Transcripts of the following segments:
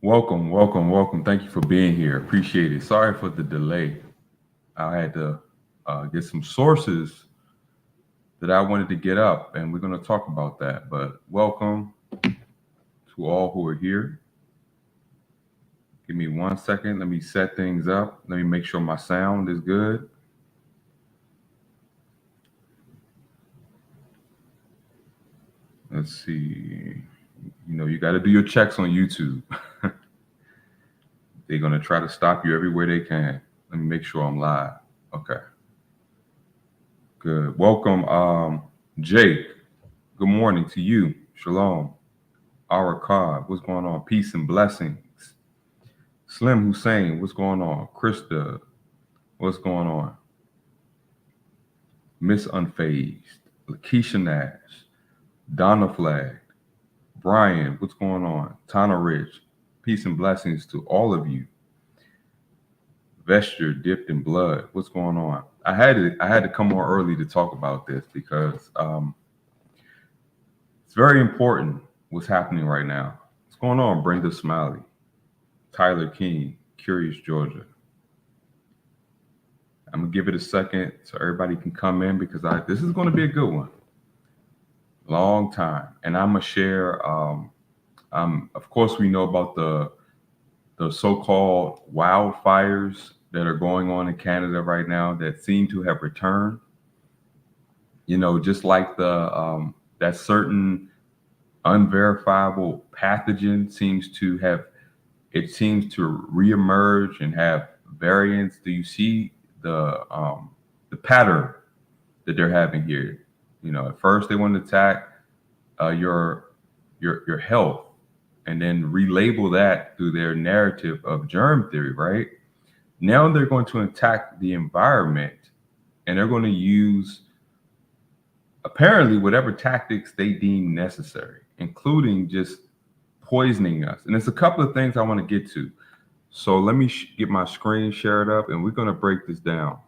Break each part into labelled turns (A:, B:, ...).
A: Welcome, welcome, welcome. Thank you for being here. Appreciate it. Sorry for the delay. I had to get some sources that I wanted to get up, and we're going to talk about that. But welcome to all who are here. Give me 1 second. Let me set things up. Let me make sure my sound is good. Let's see. You got to do your checks on YouTube. They're going to try to stop you everywhere they can. Let me make sure I'm live. Okay. Good. Welcome, Jake. Good morning to you. Shalom. Arakad, what's going on? Peace and blessings. Slim Hussein, what's going on? Krista, what's going on? Miss Unfazed, Lakeisha Nash, Donna Flag, Brian, what's going on? Tana Rich, peace and blessings to all of you. Vesture dipped in blood, what's going on? I had to come more early to talk about this because it's very important what's happening right now. What's going on, Brenda Smiley, Tyler King, Curious Georgia? I'm gonna give it a second so everybody can come in because this is going to be a good one. Long time, and I'm gonna share. Of course, we know about the so-called wildfires that are going on in Canada right now that seem to have returned. Just like the that certain unverifiable pathogen seems to reemerge and have variants. Do you see the pattern that they're having here? At first they want to attack your health, and then relabel that through their narrative of germ theory, right? Now they're going to attack the environment, and they're going to use apparently whatever tactics they deem necessary, including just poisoning us. And there's a couple of things I want to get to. So let me get my screen shared up, and we're going to break this down.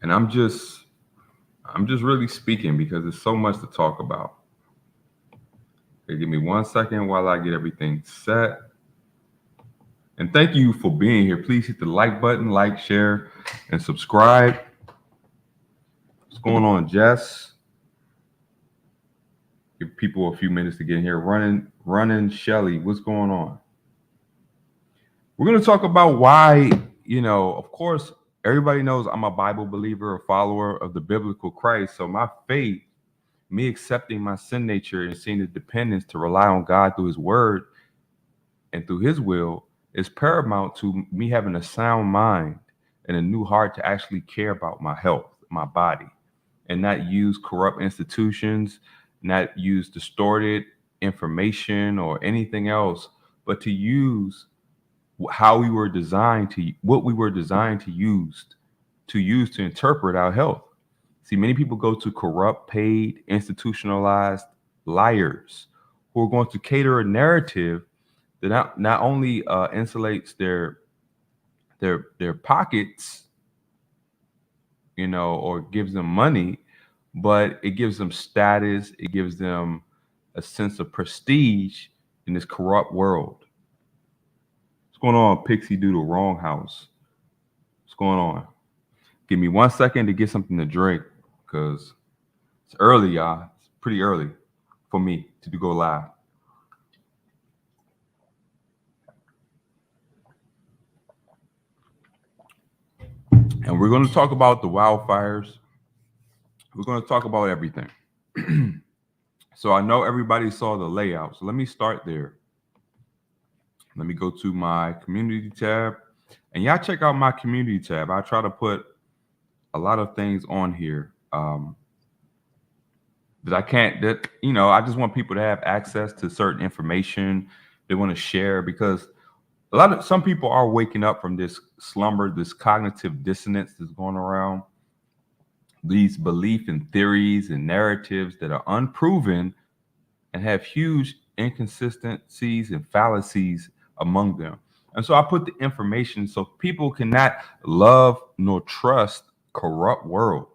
A: And I'm just really speaking because there's so much to talk about. Okay, give me 1 second while I get everything set. And thank you for being here. Please hit the like button, like, share, and subscribe. What's going on, Jess? Give people a few minutes to get in here. Running Shelly, what's going on? We're going to talk about why, of course, everybody knows I'm a Bible believer, a follower of the biblical Christ. So my faith, me accepting my sin nature and seeing the dependence to rely on God through his word and through his will is paramount to me having a sound mind and a new heart to actually care about my health, my body, and not use corrupt institutions, not use distorted information or anything else, but to use what we were designed to use to interpret our health. See, many people go to corrupt, paid, institutionalized liars who are going to cater a narrative that not only insulates their pockets, or gives them money, but it gives them status. It gives them a sense of prestige in this corrupt world. What's going on, Pixie Doodle Wrong House? What's going on? Give me 1 second to get something to drink because it's early, y'all. It's pretty early for me to go live. And we're going to talk about the wildfires. We're going to talk about everything. So I know everybody saw the layout. So let me start there. Let me go to my community tab. And y'all check out my community tab. I try to put a lot of things on here I just want people to have access to certain information they want to share, because some people are waking up from this slumber, this cognitive dissonance that's going around, these belief and theories and narratives that are unproven and have huge inconsistencies and fallacies among them. And so I put the information so people cannot love nor trust corrupt world.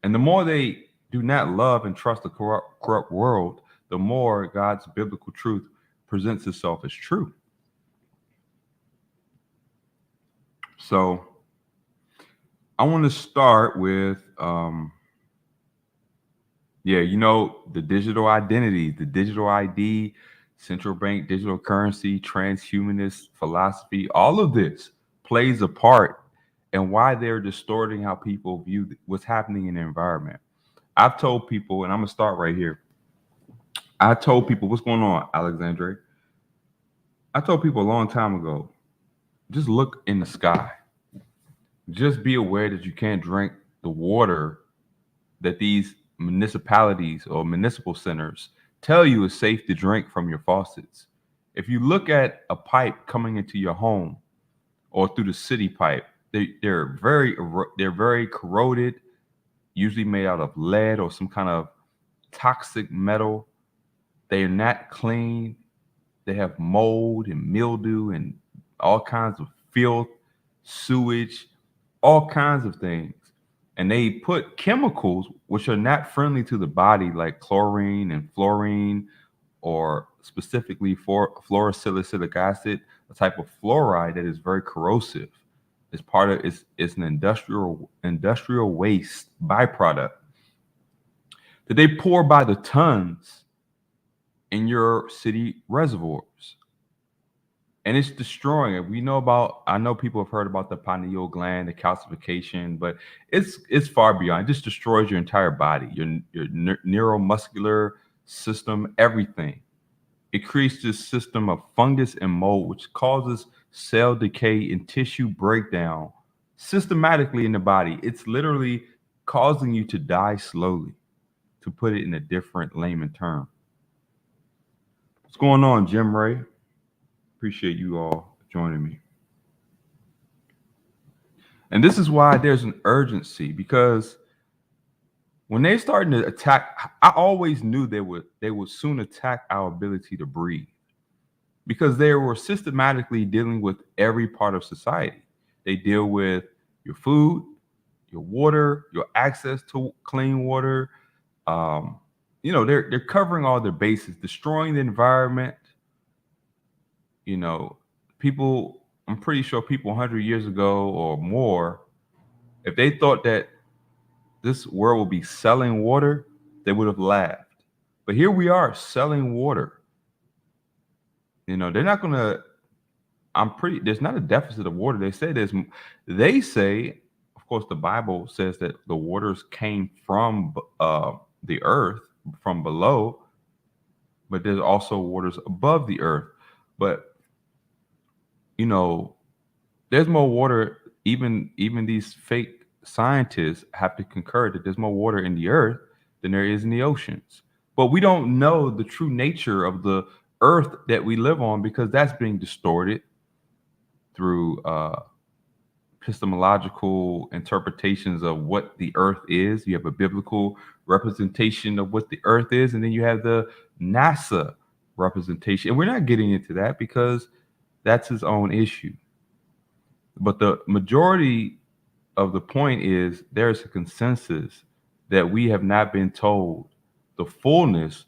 A: And the more they do not love and trust the corrupt world, the more God's biblical truth presents itself as true. So I want to start with the digital identity, the digital ID, central bank digital currency, transhumanist philosophy, all of this plays a part in why they're distorting how people view what's happening in the environment. I've told people, and I'm going to start right here. I told people, what's going on, Alexandre? I told people a long time ago, just look in the sky. Just be aware that you can't drink the water that these municipalities or municipal centers tell you is safe to drink from your faucets. If you look at a pipe coming into your home or through the city pipe, they're very corroded, usually made out of lead or some kind of toxic metal. They're not clean. They have mold and mildew and all kinds of filth, sewage, all kinds of things. And they put chemicals which are not friendly to the body, like chlorine and fluorine, or specifically for fluorosilicic acid, a type of fluoride that is very corrosive. It's part of it's an industrial waste byproduct that they pour by the tons in your city reservoirs. And it's destroying it. I know people have heard about the pineal gland, the calcification, but it's far beyond. It just destroys your entire body, your neuromuscular system, everything. It creates this system of fungus and mold, which causes cell decay and tissue breakdown systematically in the body. It's literally causing you to die slowly, to put it in a different layman term. What's going on, Jim Ray? Appreciate you all joining me. And this is why there's an urgency, because when they started to attack, I always knew they would soon attack our ability to breathe, because they were systematically dealing with every part of society. They deal with your food, your water, your access to clean water. They're covering all their bases, destroying the environment. I'm pretty sure people 100 years ago or more, if they thought that this world would be selling water, they would have laughed. But here we are selling water. They're not going to, there's not a deficit of water. They say, of course, the Bible says that the waters came from the earth, from below, but there's also waters above the earth. But there's more water. Even these fake scientists have to concur that there's more water in the earth than there is in the oceans. But we don't know the true nature of the earth that we live on, because that's being distorted through epistemological interpretations of what the earth is. You have a biblical representation of what the earth is, and then you have the NASA representation. And we're not getting into that because that's his own issue. But the majority of the point is there's a consensus that we have not been told the fullness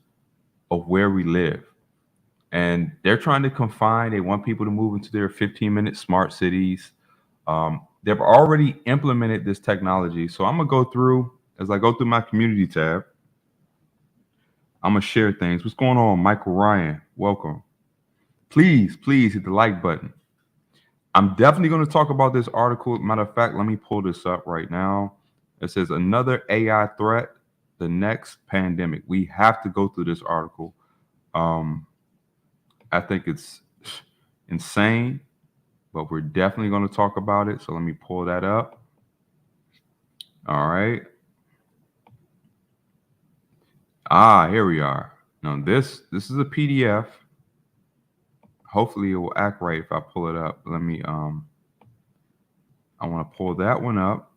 A: of where we live. And they're trying to confine. They want people to move into their 15-minute smart cities. They've already implemented this technology. So I'm going to go through, as I go through my community tab, I'm going to share things. What's going on, Michael Ryan? Welcome. Please hit the like button. I'm definitely going to talk about this article. Matter of fact, let me pull this up right now. It says another AI threat, the next pandemic. We have to go through this article. I think it's insane, but we're definitely going to talk about it. So let me pull that up. All right. Here we are. Now this is a PDF. Hopefully it will act right if I pull it up. Let me, I want to pull that one up.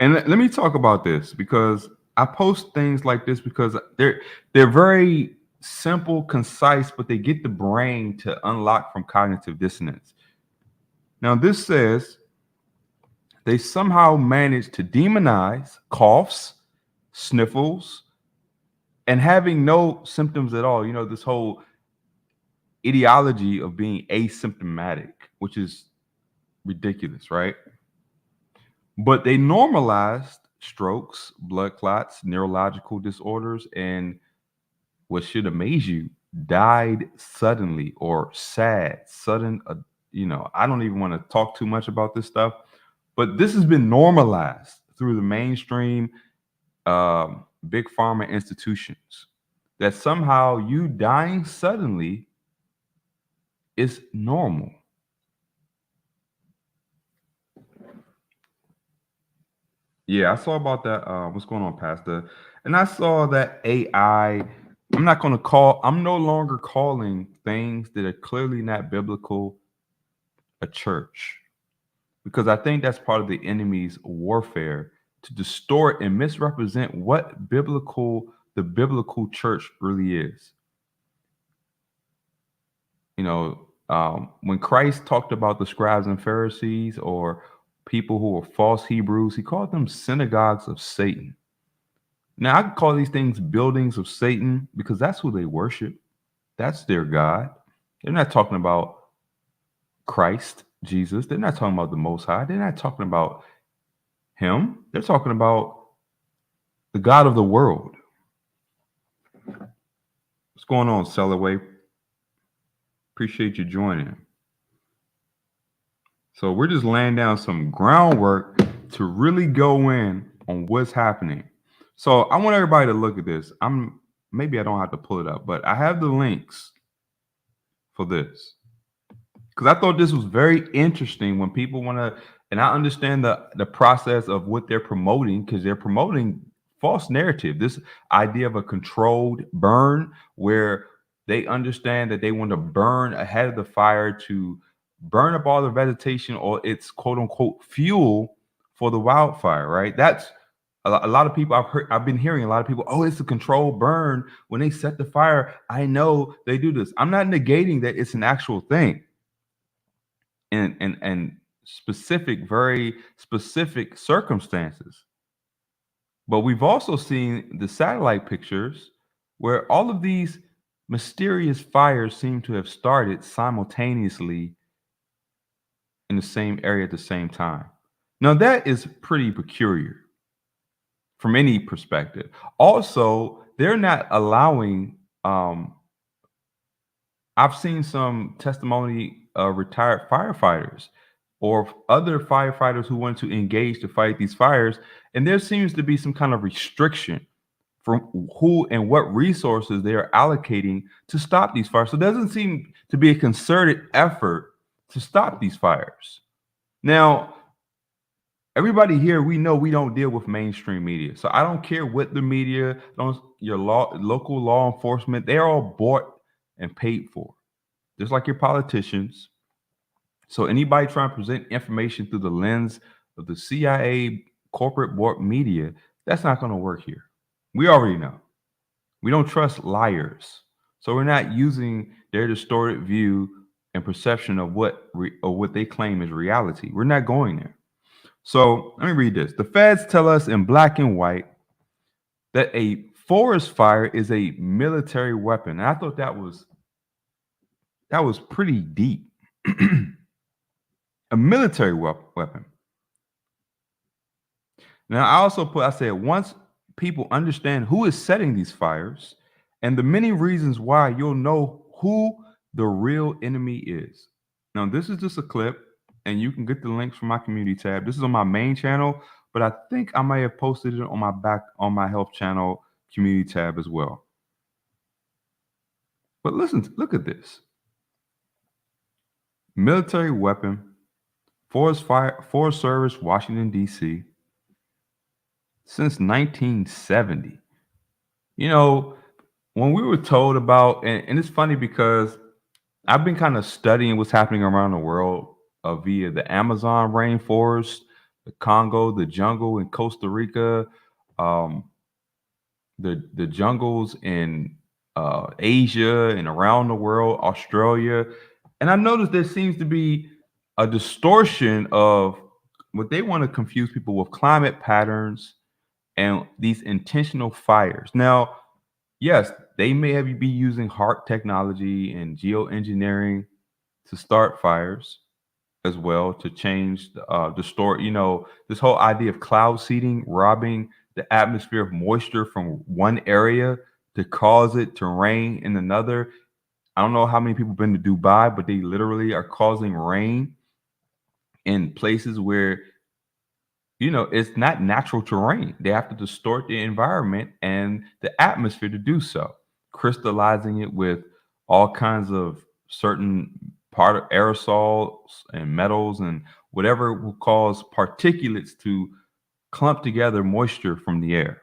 A: And let me talk about this, because I post things like this because they're very simple, concise, but they get the brain to unlock from cognitive dissonance. Now this says they somehow managed to demonize coughs, sniffles, and having no symptoms at all. This whole ideology of being asymptomatic, which is ridiculous, right? But they normalized strokes, blood clots, neurological disorders, and what should amaze you, died suddenly or sad, sudden. I don't even want to talk too much about this stuff, but this has been normalized through the mainstream big pharma institutions that somehow you dying suddenly is normal. Yeah, I saw about that. What's going on, Pastor? And I saw that AI. I'm no longer calling things that are clearly not biblical a church, because I think that's part of the enemy's warfare to distort and misrepresent what the biblical church really is. When Christ talked about the scribes and Pharisees, or people who were false Hebrews, he called them synagogues of Satan. Now, I could call these things buildings of Satan because that's who they worship. That's their God. They're not talking about Christ, Jesus. They're not talking about the Most High. They're not talking about him. They're talking about the God of the world. What's going on, Sellaway? Appreciate you joining. So we're just laying down some groundwork to really go in on what's happening. So I want everybody to look at this. Maybe I don't have to pull it up, but I have the links for this, because I thought this was very interesting when people want to, and I understand the process of what they're promoting, because they're promoting false narrative, this idea of a controlled burn, where they understand that they want to burn ahead of the fire to burn up all the vegetation, or it's quote unquote fuel for the wildfire, right? That's a lot of people I've been hearing a lot of people, oh, it's a controlled burn. When they set the fire, I know they do this. I'm not negating that it's an actual thing. And specific, very specific circumstances. But we've also seen the satellite pictures where all of these mysterious fires seem to have started simultaneously in the same area at the same time. Now, that is pretty peculiar from any perspective. Also, they're not allowing, I've seen some testimony of retired firefighters or other firefighters who want to engage to fight these fires, and there seems to be some kind of restriction from who and what resources they are allocating to stop these fires. So it doesn't seem to be a concerted effort to stop these fires. Now, everybody here, we know we don't deal with mainstream media. So I don't care what the media, your local law enforcement, they're all bought and paid for, just like your politicians. So anybody trying to present information through the lens of the CIA corporate bought media, that's not going to work here. We already know. We don't trust liars. So we're not using their distorted view and perception of what they claim is reality. We're not going there. So let me read this. The feds tell us in black and white that a forest fire is a military weapon. And I thought that was pretty deep. A military weapon. Now, I said, once people understand who is setting these fires and the many reasons why, you'll know who the real enemy is. Now, this is just a clip, and you can get the links from my community tab. This is on my main channel, but I think I may have posted it on my health channel community tab as well. But listen, look at this. Military weapon, Forest Service, Washington, D.C., since 1970. When we were told about, and it's funny because I've been kind of studying what's happening around the world via the Amazon rainforest, the Congo, the jungle in Costa Rica, the jungles in Asia and around the world, Australia. And I noticed there seems to be a distortion of what they want to confuse people with climate patterns and these intentional fires. Now, Yes, they may have be using HARP technology and geoengineering to start fires as well, to change the story. You know, this whole idea of cloud seeding, robbing the atmosphere of moisture from one area to cause it to rain in another. I don't know how many people have been to Dubai, but they literally are causing rain in places where, you know, it's not natural terrain. They have to distort the environment and the atmosphere to do so, crystallizing it with all kinds of certain part of aerosols and metals and whatever will cause particulates to clump together moisture from the air.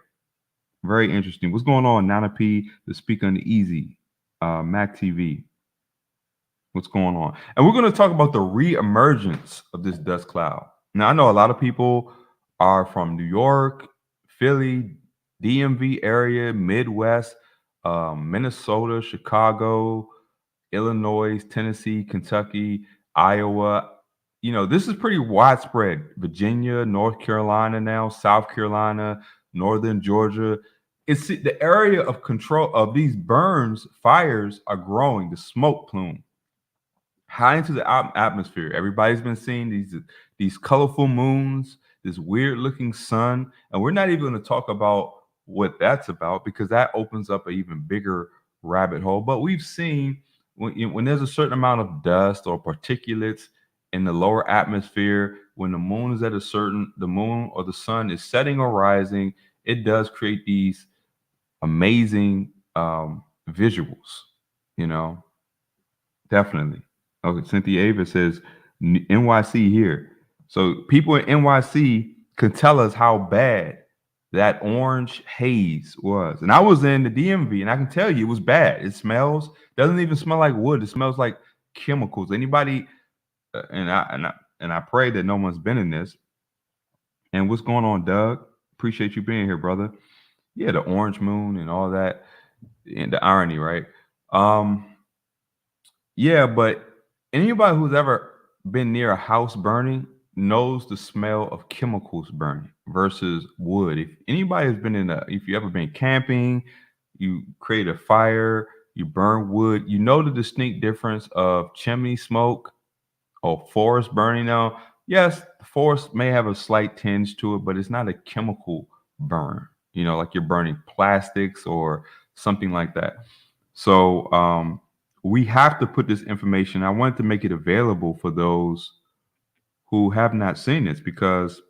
A: Very interesting. What's going on, Nana P, the speaker on the Easy, Mac TV? What's going on? And we're going to talk about the reemergence of this dust cloud. Now, I know a lot of people are from New York, Philly, DMV area, Midwest, Minnesota, Chicago, Illinois, Tennessee, Kentucky, Iowa. You know, this is pretty widespread. Virginia, North Carolina now, South Carolina, Northern Georgia. It's the area of control of these burns, fires are growing, the smoke plume high into the atmosphere. Everybody's been seeing these colorful moons, this weird looking sun, and we're not even going to talk about what that's about because that opens up an even bigger rabbit hole. But we've seen when there's a certain amount of dust or particulates in the lower atmosphere, when the moon is at a certain, the moon or the sun is setting or rising, it does create these amazing visuals, you know, definitely. Okay, Cynthia Ava says NYC here. So people in NYC could tell us how bad that orange haze was. And I was in the DMV and I can tell you it was bad. It smells, doesn't even smell like wood. It smells like chemicals. Anybody and I pray that no one's been in this. And what's going on, Doug? Appreciate you being here, brother. Yeah, the orange moon and all that and the irony, right? Um Yeah, but anybody who's ever been near a house burning knows the smell of chemicals burning versus wood. If anybody has been if you ever been camping, you create a fire, you burn wood, you know the distinct difference of chimney smoke or forest burning. Now, yes, the forest may have a slight tinge to it, but it's not a chemical burn, you know, like you're burning plastics or something like that. So we have to put this information. I wanted to make it available for those who have not seen this because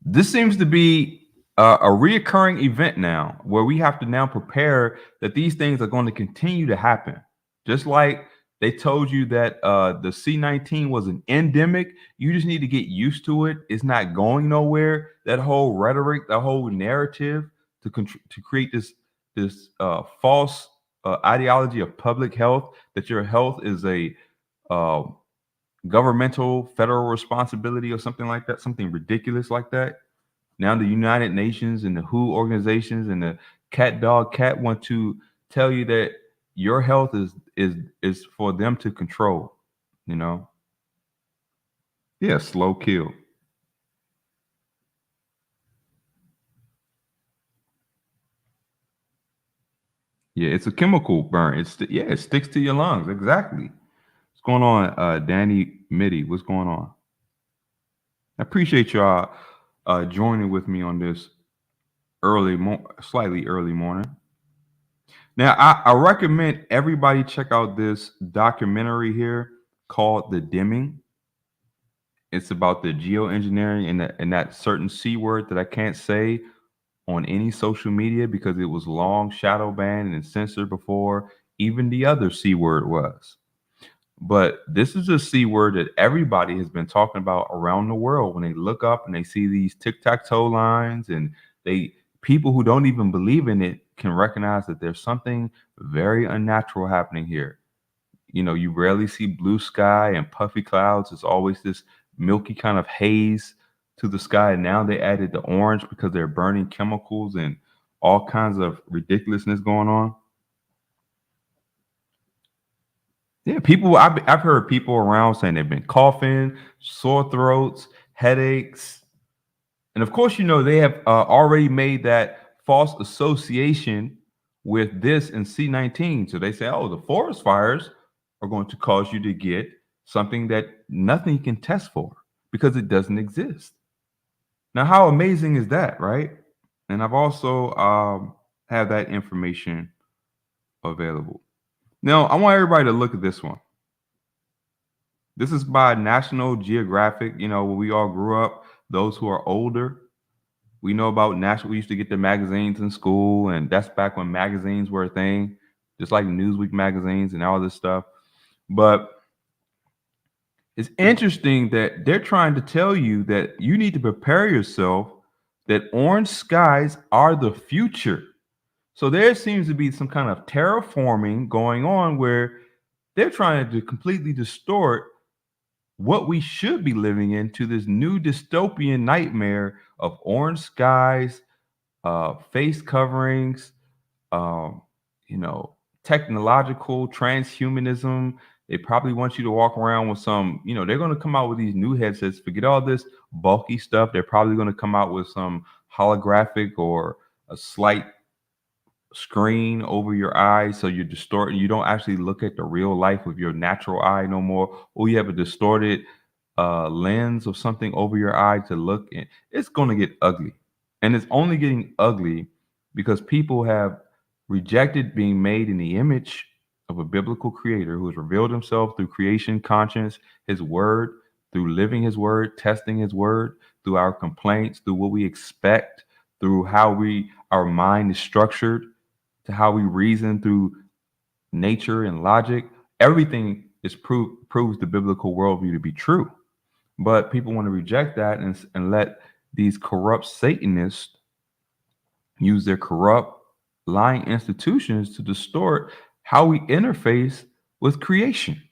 A: this seems to be a reoccurring event now where we have to now prepare that these things are going to continue to happen. Just like they told you that the C-19 was an endemic, you just need to get used to it. It's not going nowhere. That whole rhetoric, that whole narrative to create this false ideology of public health, that your health is a uh, governmental federal responsibility or something like that, something ridiculous like that. Now the United Nations and the WHO organizations and the cat want to tell you that your health is for them to control, you know. Yeah, slow kill. Yeah, it's a chemical burn. Yeah, it sticks to your lungs. Exactly. What's going on, Danny Mitty? What's going on? I appreciate y'all joining with me on this slightly early morning. Now, I recommend everybody check out this documentary here called The Dimming. It's about the geoengineering and that certain C word that I can't say on any social media because it was long shadow banned and censored before even the other C word was. But this is a C word that everybody has been talking about around the world when they look up and they see these tic-tac-toe lines and they people who don't even believe in it can recognize that there's something very unnatural happening here. You know, you rarely see blue sky and puffy clouds. It's always this milky kind of haze to the sky. And now they added the orange because they're burning chemicals and all kinds of ridiculousness going on. Yeah, people. I've heard people around saying they've been coughing, sore throats, headaches, and of course, you know they have already made that false association with this in C19. So they say, oh, the forest fires are going to cause you to get something that nothing can test for because it doesn't exist. Now, how amazing is that, right? And I've also have that information available. Now, I want everybody to look at this one. This is by National Geographic. You know, when we all grew up, those who are older, we know about National. We used to get the magazines in school, and that's back when magazines were a thing, just like Newsweek magazines and all this stuff. But it's interesting that they're trying to tell you that you need to prepare yourself that orange skies are the future. So there seems to be some kind of terraforming going on where they're trying to completely distort what we should be living into this new dystopian nightmare of orange skies, face coverings, um, you know, technological transhumanism. They probably want you to walk around with some, they're going to come out with these new headsets. Forget all this bulky stuff. They're probably going to come out with some holographic or a slight screen over your eyes, so you're distorting. You don't actually look at the real life with your natural eye no more, or you have a distorted lens of something over your eye to look in. It's going to get ugly, and it's only getting ugly because people have rejected being made in the image of a biblical creator who has revealed himself through creation, conscience, his word, through living his word, testing his word, through our complaints, through what we expect, through how our mind is structured, to how we reason through nature and logic. Everything is proves the biblical worldview to be true. But people want to reject that and let these corrupt Satanists use their corrupt, lying institutions to distort how we interface with creation.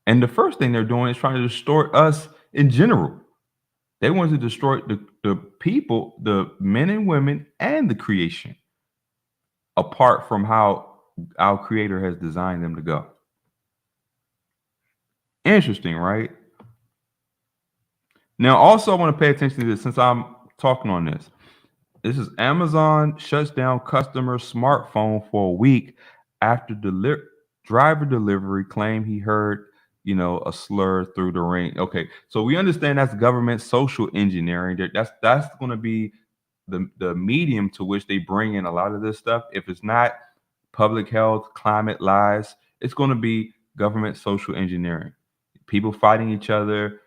A: And the first thing they're doing is trying to distort us in general. They want to distort the people, the men and women, and the creation, apart from how our creator has designed them to go. Interesting, right? Now, also, I want to pay attention to this since I'm talking on this. This is Amazon shuts down customer smartphone for a week after driver delivery claim he heard, a slur through the ring. Okay, so we understand that's government social engineering. That's going to be the medium to which they bring in a lot of this stuff. If it's not public health, climate lies, it's going to be government social engineering. People fighting each other,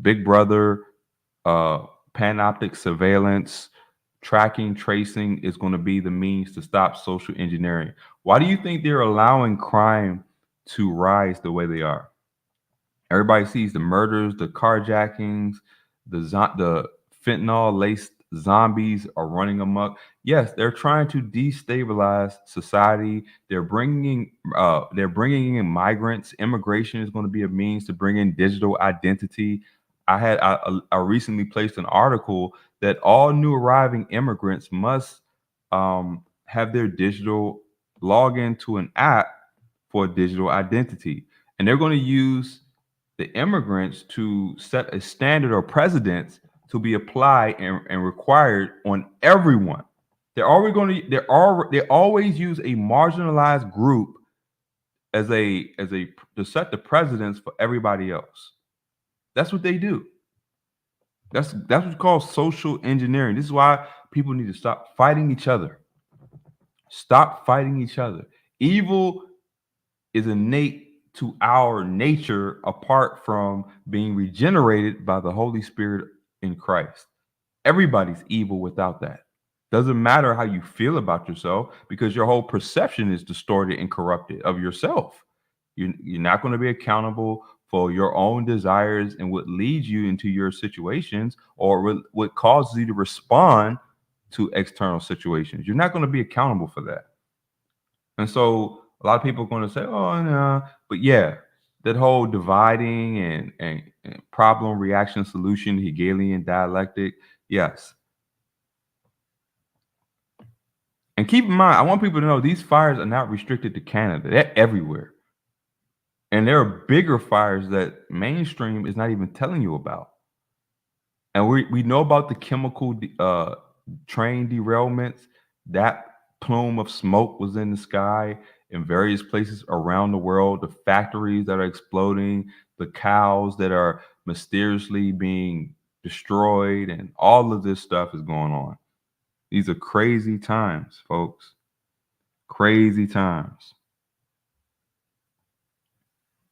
A: Big Brother, panoptic surveillance, tracking, tracing is going to be the means to stop social engineering. Why do you think they're allowing crime to rise the way they are? Everybody sees the murders, the carjackings, the fentanyl laced zombies are running amok. Yes, they're trying to destabilize society. They're bringing in migrants. Immigration is going to be a means to bring in digital identity. I recently placed an article that all new arriving immigrants must have their digital log into an app for digital identity, and they're going to use the immigrants to set a standard or precedence to be applied and required on everyone. They always use a marginalized group as a to set the precedence for everybody else. That's what they do. That's what's called social engineering. This is why people need to stop fighting each other. Stop fighting each other. Evil is innate to our nature apart from being regenerated by the Holy Spirit in Christ. Everybody's evil without that. Doesn't matter how you feel about yourself because your whole perception is distorted and corrupted of yourself. You're not going to be accountable for your own desires and what leads you into your situations or what causes you to respond to external situations. You're not going to be accountable for that. And so a lot of people are going to say, oh, no. But yeah, that whole dividing and problem, reaction, solution, Hegelian dialectic, yes. And keep in mind, I want people to know these fires are not restricted to Canada. They're everywhere. And there are bigger fires that mainstream is not even telling you about. And we know about the chemical train derailments. That plume of smoke was in the sky in various places around the world. The factories that are exploding, the cows that are mysteriously being destroyed, and all of this stuff is going on. These are crazy times, folks. Crazy times.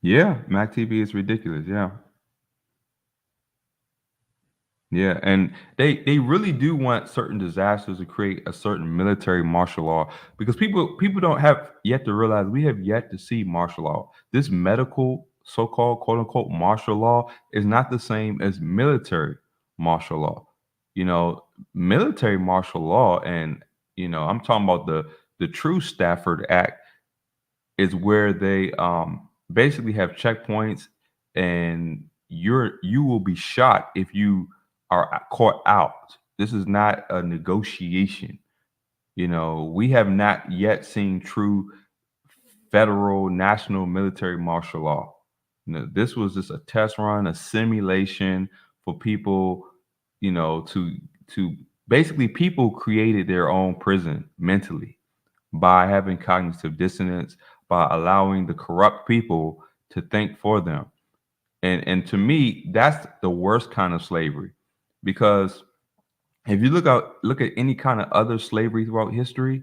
A: Yeah, Mac TV is ridiculous. Yeah. Yeah, and they really do want certain disasters to create a certain military martial law because people don't have yet to realize we have yet to see martial law. This medical so-called quote unquote martial law is not the same as military martial law. You know, military martial law and I'm talking about the true Stafford Act is where they basically have checkpoints and you will be shot if you are caught out. This is not a negotiation. We have not yet seen true federal national military martial law. This was just a test run, a simulation for people, to basically people created their own prison mentally by having cognitive dissonance, by allowing the corrupt people to think for them. And to me, that's the worst kind of slavery. Because if you look at any kind of other slavery throughout history,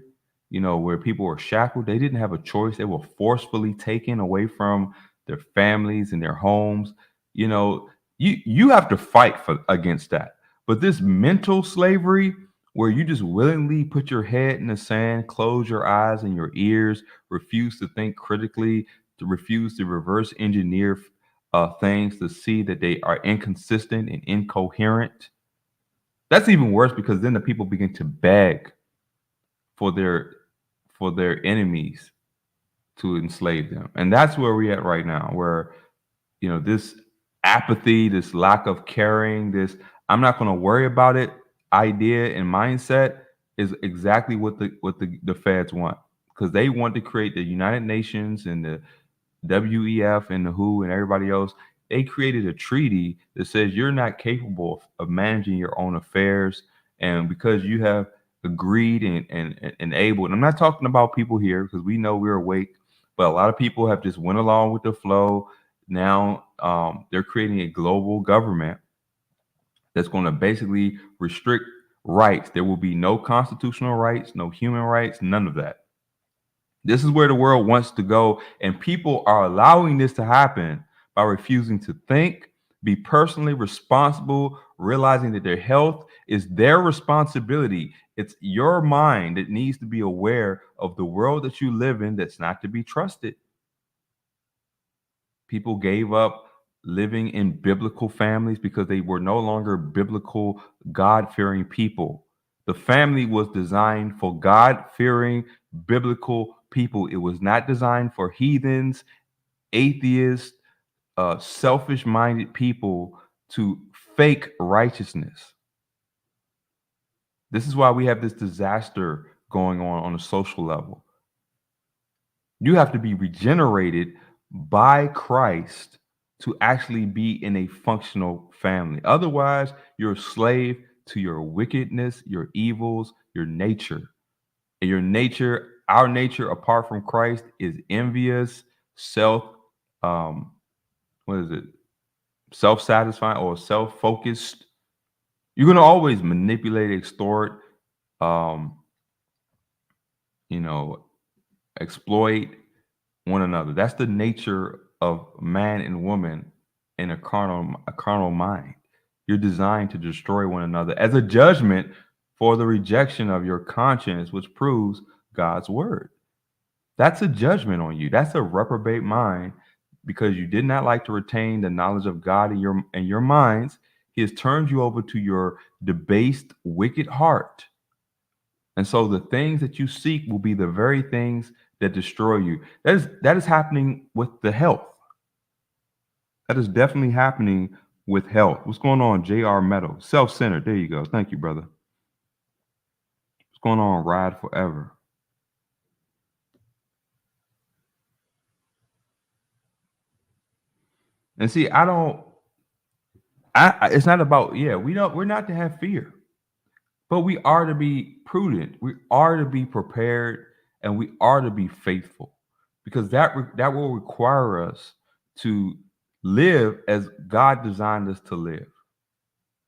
A: where people were shackled, they didn't have a choice. They were forcefully taken away from their families and their homes. You know, you have to fight for against that. But this mental slavery, where you just willingly put your head in the sand, close your eyes and your ears, refuse to think critically, to refuse to reverse engineer things to see that they are inconsistent and incoherent. That's even worse because then the people begin to beg for their enemies to enslave them. And that's where we're at right now, where this apathy, this lack of caring, this I'm not going to worry about it idea and mindset is exactly what the feds want. Because they want to create the United Nations and the WEF and the WHO and everybody else, they created a treaty that says you're not capable of managing your own affairs. And because you have agreed and enabled, and I'm not talking about people here because we know we're awake, but a lot of people have just went along with the flow. Now they're creating a global government that's going to basically restrict rights. There will be no constitutional rights, no human rights, none of that. This is where the world wants to go, and people are allowing this to happen by refusing to think, be personally responsible, realizing that their health is their responsibility. It's your mind that needs to be aware of the world that you live in that's not to be trusted. People gave up living in biblical families because they were no longer biblical, God fearing people. The family was designed for God fearing, biblical people. It was not designed for heathens, atheists, selfish minded people to fake righteousness. This is why we have this disaster going on a social level. You have to be regenerated by Christ to actually be in a functional family. Otherwise, you're a slave to your wickedness, your evils, your nature. And your nature, our nature apart from Christ is envious, self, um, what is it? Self-satisfying or self-focused. You're gonna always manipulate, extort, um, you know, exploit one another. That's the nature of man and woman in a carnal mind. You're designed to destroy one another as a judgment for the rejection of your conscience, which proves God's word. That's a judgment on you. That's a reprobate mind because you did not like to retain the knowledge of God in your minds. He has turned you over to your debased, wicked heart. And so the things that you seek will be the very things that destroy you. That is happening with the health. That is definitely happening with health. What's going on, JR Meadow? Self-centered. There you go. Thank you, brother. What's going on, Ride Forever? And see, I don't. It's not about. Yeah, we're not to have fear. But we are to be prudent. We are to be prepared, and we are to be faithful, because that will require us to live as God designed us to live.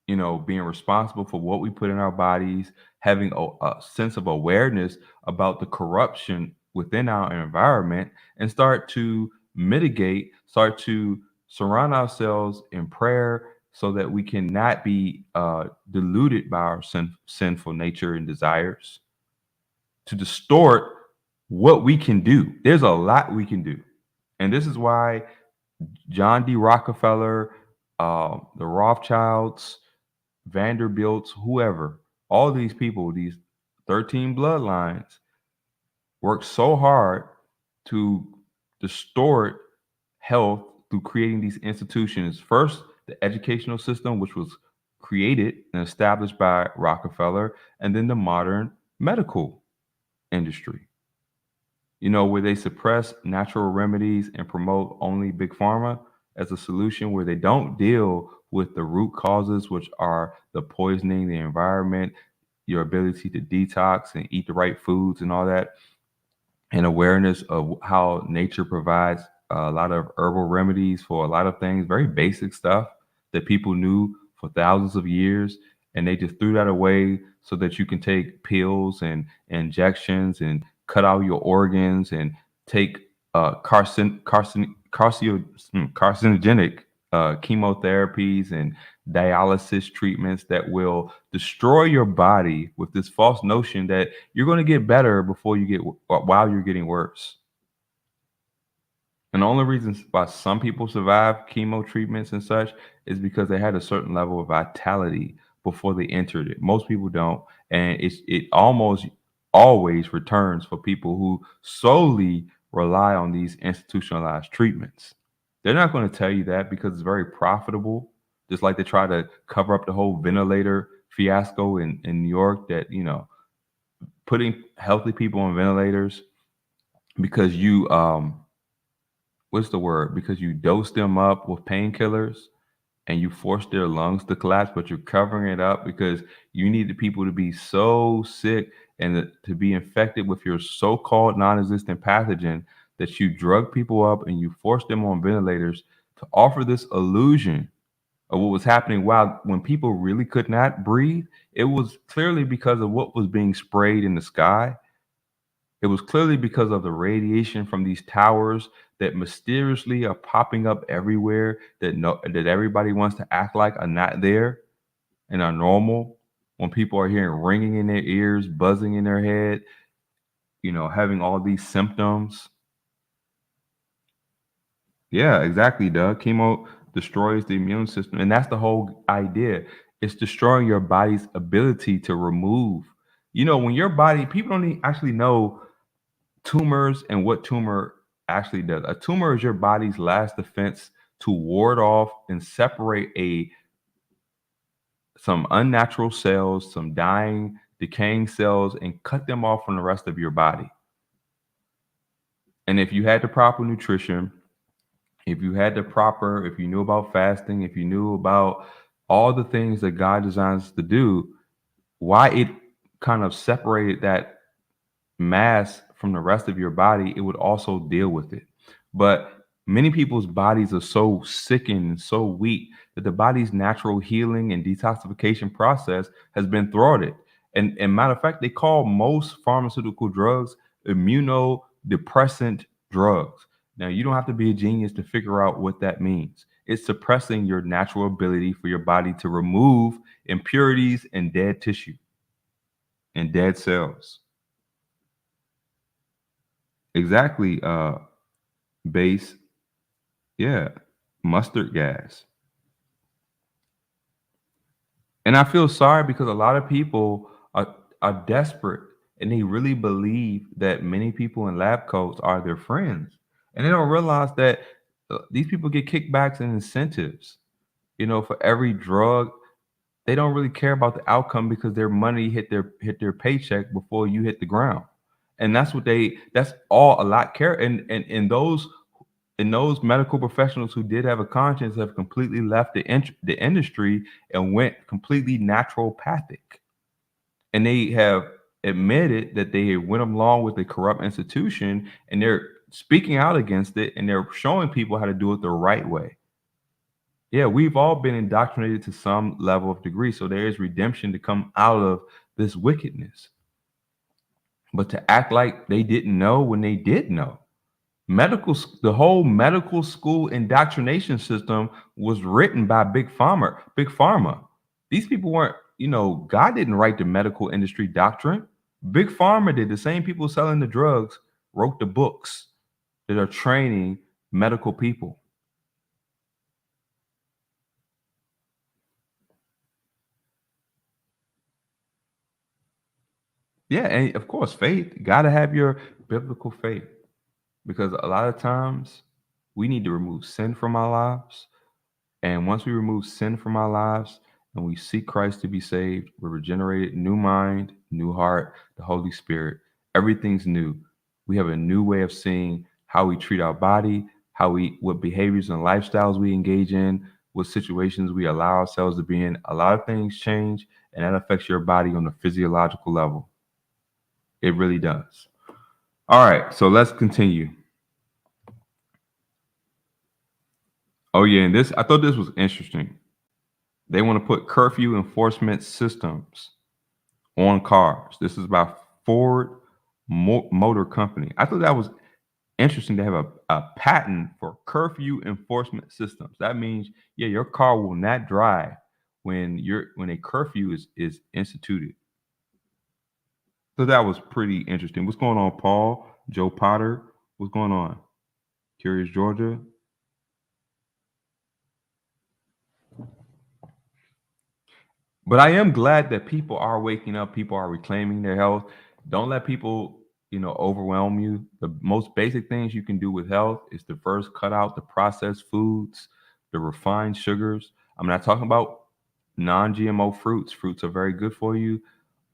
A: Being responsible for what we put in our bodies, having a sense of awareness about the corruption within our environment, and start to surround ourselves in prayer so that we cannot be deluded by our sinful nature and desires to distort what we can do. There's a lot we can do. And this is why John D. Rockefeller, the Rothschilds, Vanderbilts, whoever, all these people, these 13 bloodlines, worked so hard to distort health through creating these institutions. First, the educational system, which was created and established by Rockefeller, and then the modern medical industry, where they suppress natural remedies and promote only big pharma as a solution, where they don't deal with the root causes, which are the poisoning, the environment, your ability to detox and eat the right foods and all that, and awareness of how nature provides a lot of herbal remedies for a lot of things, very basic stuff that people knew for thousands of years. And they just threw that away so that you can take pills and injections and cut out your organs and take carcinogenic chemotherapies and dialysis treatments that will destroy your body with this false notion that you're going to get better before you get while you're getting worse. And the only reason why some people survive chemo treatments and such is because they had a certain level of vitality before they entered it. Most people don't, and it almost always returns for people who solely rely on these institutionalized treatments. They're not going to tell you that because it's very profitable. Just like they try to cover up the whole ventilator fiasco in New York, that putting healthy people on ventilators because you what's the word? Because you dose them up with painkillers and you force their lungs to collapse, but you're covering it up because you need the people to be so sick and to be infected with your so-called non-existent pathogen that you drug people up and you force them on ventilators to offer this illusion of what was happening, while when people really could not breathe, it was clearly because of what was being sprayed in the sky. It was clearly because of the radiation from these towers that mysteriously are popping up everywhere, that everybody wants to act like are not there and are normal. When people are hearing ringing in their ears, buzzing in their head, having all these symptoms. Yeah, exactly, Doug. Chemo destroys the immune system, and that's the whole idea. It's destroying your body's ability to remove. When your body, people don't actually know tumors and what tumor actually does. A tumor is your body's last defense to ward off and separate some unnatural cells, some dying, decaying cells, and cut them off from the rest of your body. And if you had the proper nutrition, if you knew about fasting, if you knew about all the things that God designs to do, why it kind of separated that mass from the rest of your body, it would also deal with it. But many people's bodies are so sickened and so weak that the body's natural healing and detoxification process has been thwarted. And matter of fact, they call most pharmaceutical drugs immunodepressant drugs. Now, you don't have to be a genius to figure out what that means. It's suppressing your natural ability for your body to remove impurities and dead tissue and dead cells. Exactly, base. Yeah, mustard gas. And I feel sorry because a lot of people are desperate and they really believe that many people in lab coats are their friends. And they don't realize that these people get kickbacks and incentives, for every drug. They don't really care about the outcome because their money hit their paycheck before you hit the ground. And that's all a lot care. And those medical professionals who did have a conscience have completely left the industry and went completely naturopathic. And they have admitted that they went along with a corrupt institution, and they're speaking out against it, and they're showing people how to do it the right way. Yeah, we've all been indoctrinated to some level of degree, so there is redemption to come out of this wickedness. But to act like they didn't know when they did know. The whole medical school indoctrination system was written by Big Pharma. These people weren't, God didn't write the medical industry doctrine. Big Pharma did. The same people selling the drugs wrote the books that are training medical people. Yeah, and of course, faith, got to have your biblical faith, because a lot of times we need to remove sin from our lives. And once we remove sin from our lives and we seek Christ to be saved, we're regenerated, new mind, new heart, the Holy Spirit. Everything's new. We have a new way of seeing how we treat our body, what behaviors and lifestyles we engage in, what situations we allow ourselves to be in. A lot of things change, and that affects your body on a physiological level. It really does. All right, so let's continue. Oh yeah, and I thought this was interesting. They want to put curfew enforcement systems on cars. This is by Ford Motor Company. I thought that was interesting to have a patent for curfew enforcement systems. That means, yeah, your car will not drive when a curfew is instituted. So that was pretty interesting. What's going on, Paul? Joe Potter? What's going on? Curious Georgia? But I am glad that people are waking up. People are reclaiming their health. Don't let people, overwhelm you. The most basic things you can do with health is to first cut out the processed foods, the refined sugars. I'm not talking about non-GMO fruits. Fruits are very good for you.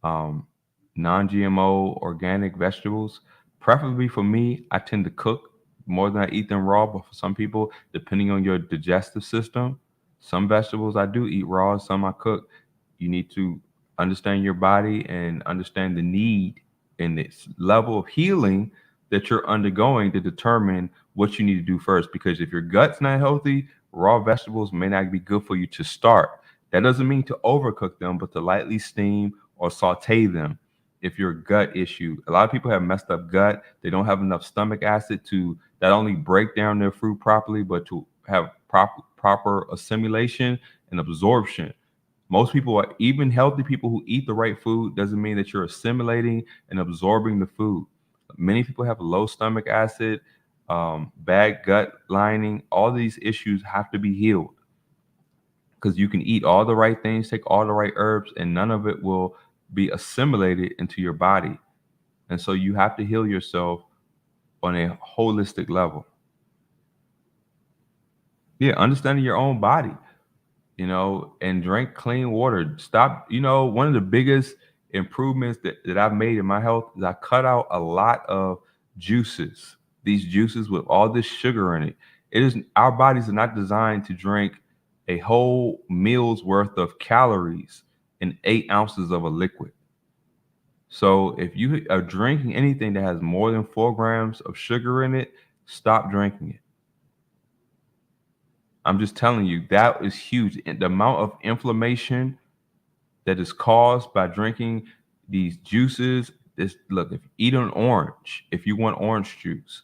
A: Um, Non-GMO organic vegetables. Preferably for me, I tend to cook more than I eat them raw. But for some people, depending on your digestive system, some vegetables I do eat raw, some I cook. You need to understand your body and understand the need and its level of healing that you're undergoing to determine what you need to do first. Because if your gut's not healthy, raw vegetables may not be good for you to start. That doesn't mean to overcook them, but to lightly steam or saute them. If your gut issue, a lot of people have messed up gut. They don't have enough stomach acid to not only break down their food properly, but to have proper assimilation and absorption. Most people are, even healthy people who eat the right food, doesn't mean that you're assimilating and absorbing the food. Many people have low stomach acid, bad gut lining. All these issues have to be healed, because you can eat all the right things, take all the right herbs, and none of it will be assimilated into your body. And so you have to heal yourself on a holistic level. Yeah, understanding your own body, and drink clean water. Stop, one of the biggest improvements that I've made in my health is I cut out a lot of juices. These juices with all this sugar in it. Our bodies are not designed to drink a whole meal's worth of calories in 8 ounces of a liquid. So if you are drinking anything that has more than 4 grams of sugar in it, stop drinking it. I'm just telling you, that is huge. And the amount of inflammation that is caused by drinking these juices. Look, if you eat an orange, if you want orange juice,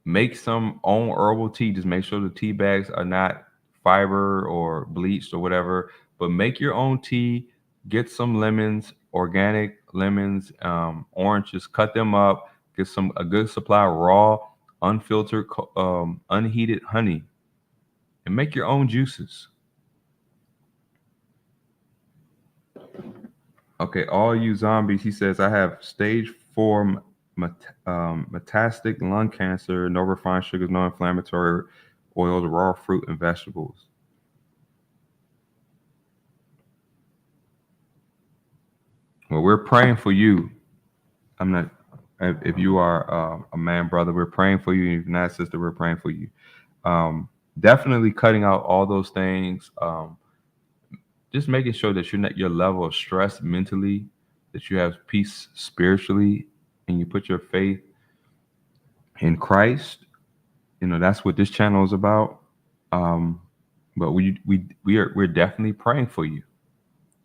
A: make some own herbal tea. Just make sure the tea bags are not fiber or bleached or whatever. But make your own tea. Get some lemons, organic lemons, oranges. Cut them up. Get a good supply of raw, unfiltered, unheated honey, and make your own juices. Okay, all you zombies, he says, I have stage 4 metastatic lung cancer, no refined sugars, no inflammatory oils, raw fruit and vegetables. Well, we're praying for you. I'm not, if you are a man, brother, we're praying for you. If not, sister, we're praying for you. Definitely cutting out all those things. just making sure that you're not your level of stress mentally, that you have peace spiritually, and you put your faith in Christ. That's what this channel is about. Um, but we're definitely praying for you.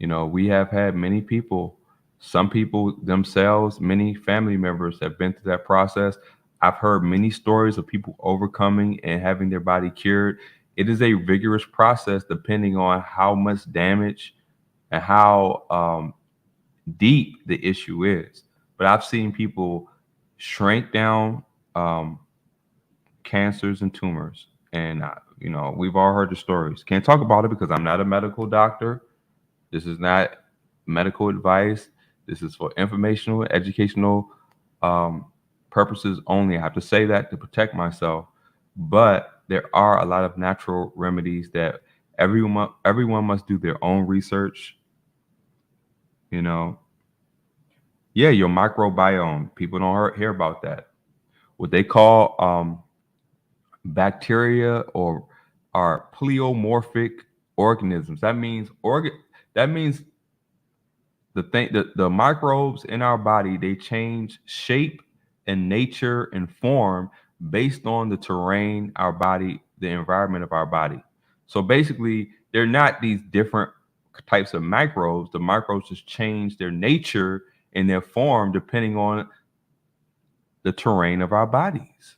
A: We have had many people, some people themselves, many family members have been through that process. I've heard many stories of people overcoming and having their body cured. It is a vigorous process depending on how much damage and how deep the issue is. But I've seen people shrink down um, cancers and tumors. And, we've all heard the stories. Can't talk about it because I'm not a medical doctor. This is not medical advice. This is for informational, educational um, purposes only. I have to say that to protect myself. But there are a lot of natural remedies that everyone must do their own research. You know, yeah, your microbiome. People don't hear about that. What they call bacteria or are pleomorphic organisms. That means the microbes in our body, they change shape and nature and form based on the terrain, our body, the environment of our body. So basically, they're not these different types of microbes. The microbes just change their nature and their form depending on the terrain of our bodies.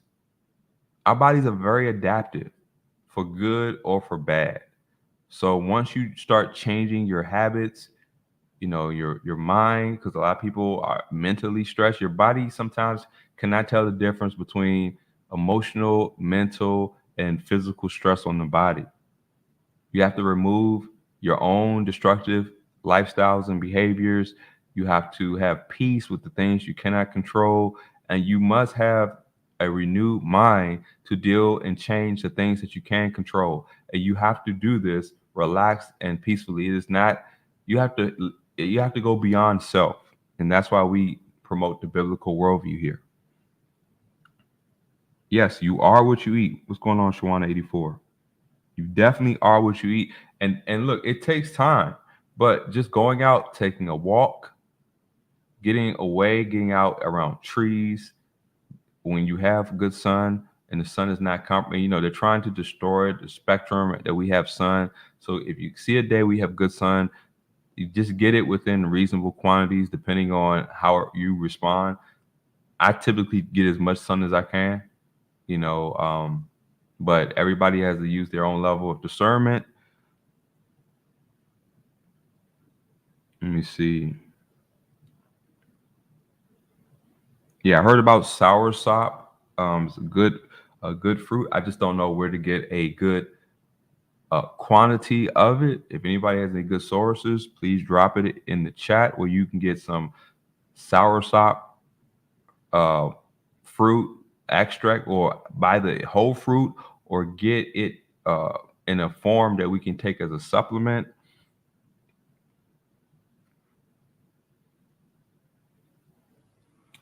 A: Our bodies are very adaptive, for good or for bad. So once you start changing your habits, your mind, because a lot of people are mentally stressed. Your body sometimes cannot tell the difference between emotional, mental, and physical stress on the body. You have to remove your own destructive lifestyles and behaviors. You have to have peace with the things you cannot control, and you must have a renewed mind to deal and change the things that you can control. And you have to do this relaxed and peacefully. It is not you have to go beyond self, and that's why we promote the biblical worldview here. Yes, you are what you eat. What's going on, Shawana 84? You definitely are what you eat. And look, it takes time, but just going out, taking a walk, getting away, getting out around trees, when you have good sun and the sun is not coming, they're trying to destroy the spectrum that we have sun. So if you see a day we have good sun, you just get it within reasonable quantities depending on how you respond. I typically get as much sun as I can, you know, but everybody has to use their own level of discernment. Let me see. Yeah, I heard about soursop. It's a good fruit. I just don't know where to get a good quantity of it. If anybody has any good sources, please drop it in the chat where you can get some soursop uh, fruit extract, or buy the whole fruit, or get it in a form that we can take as a supplement.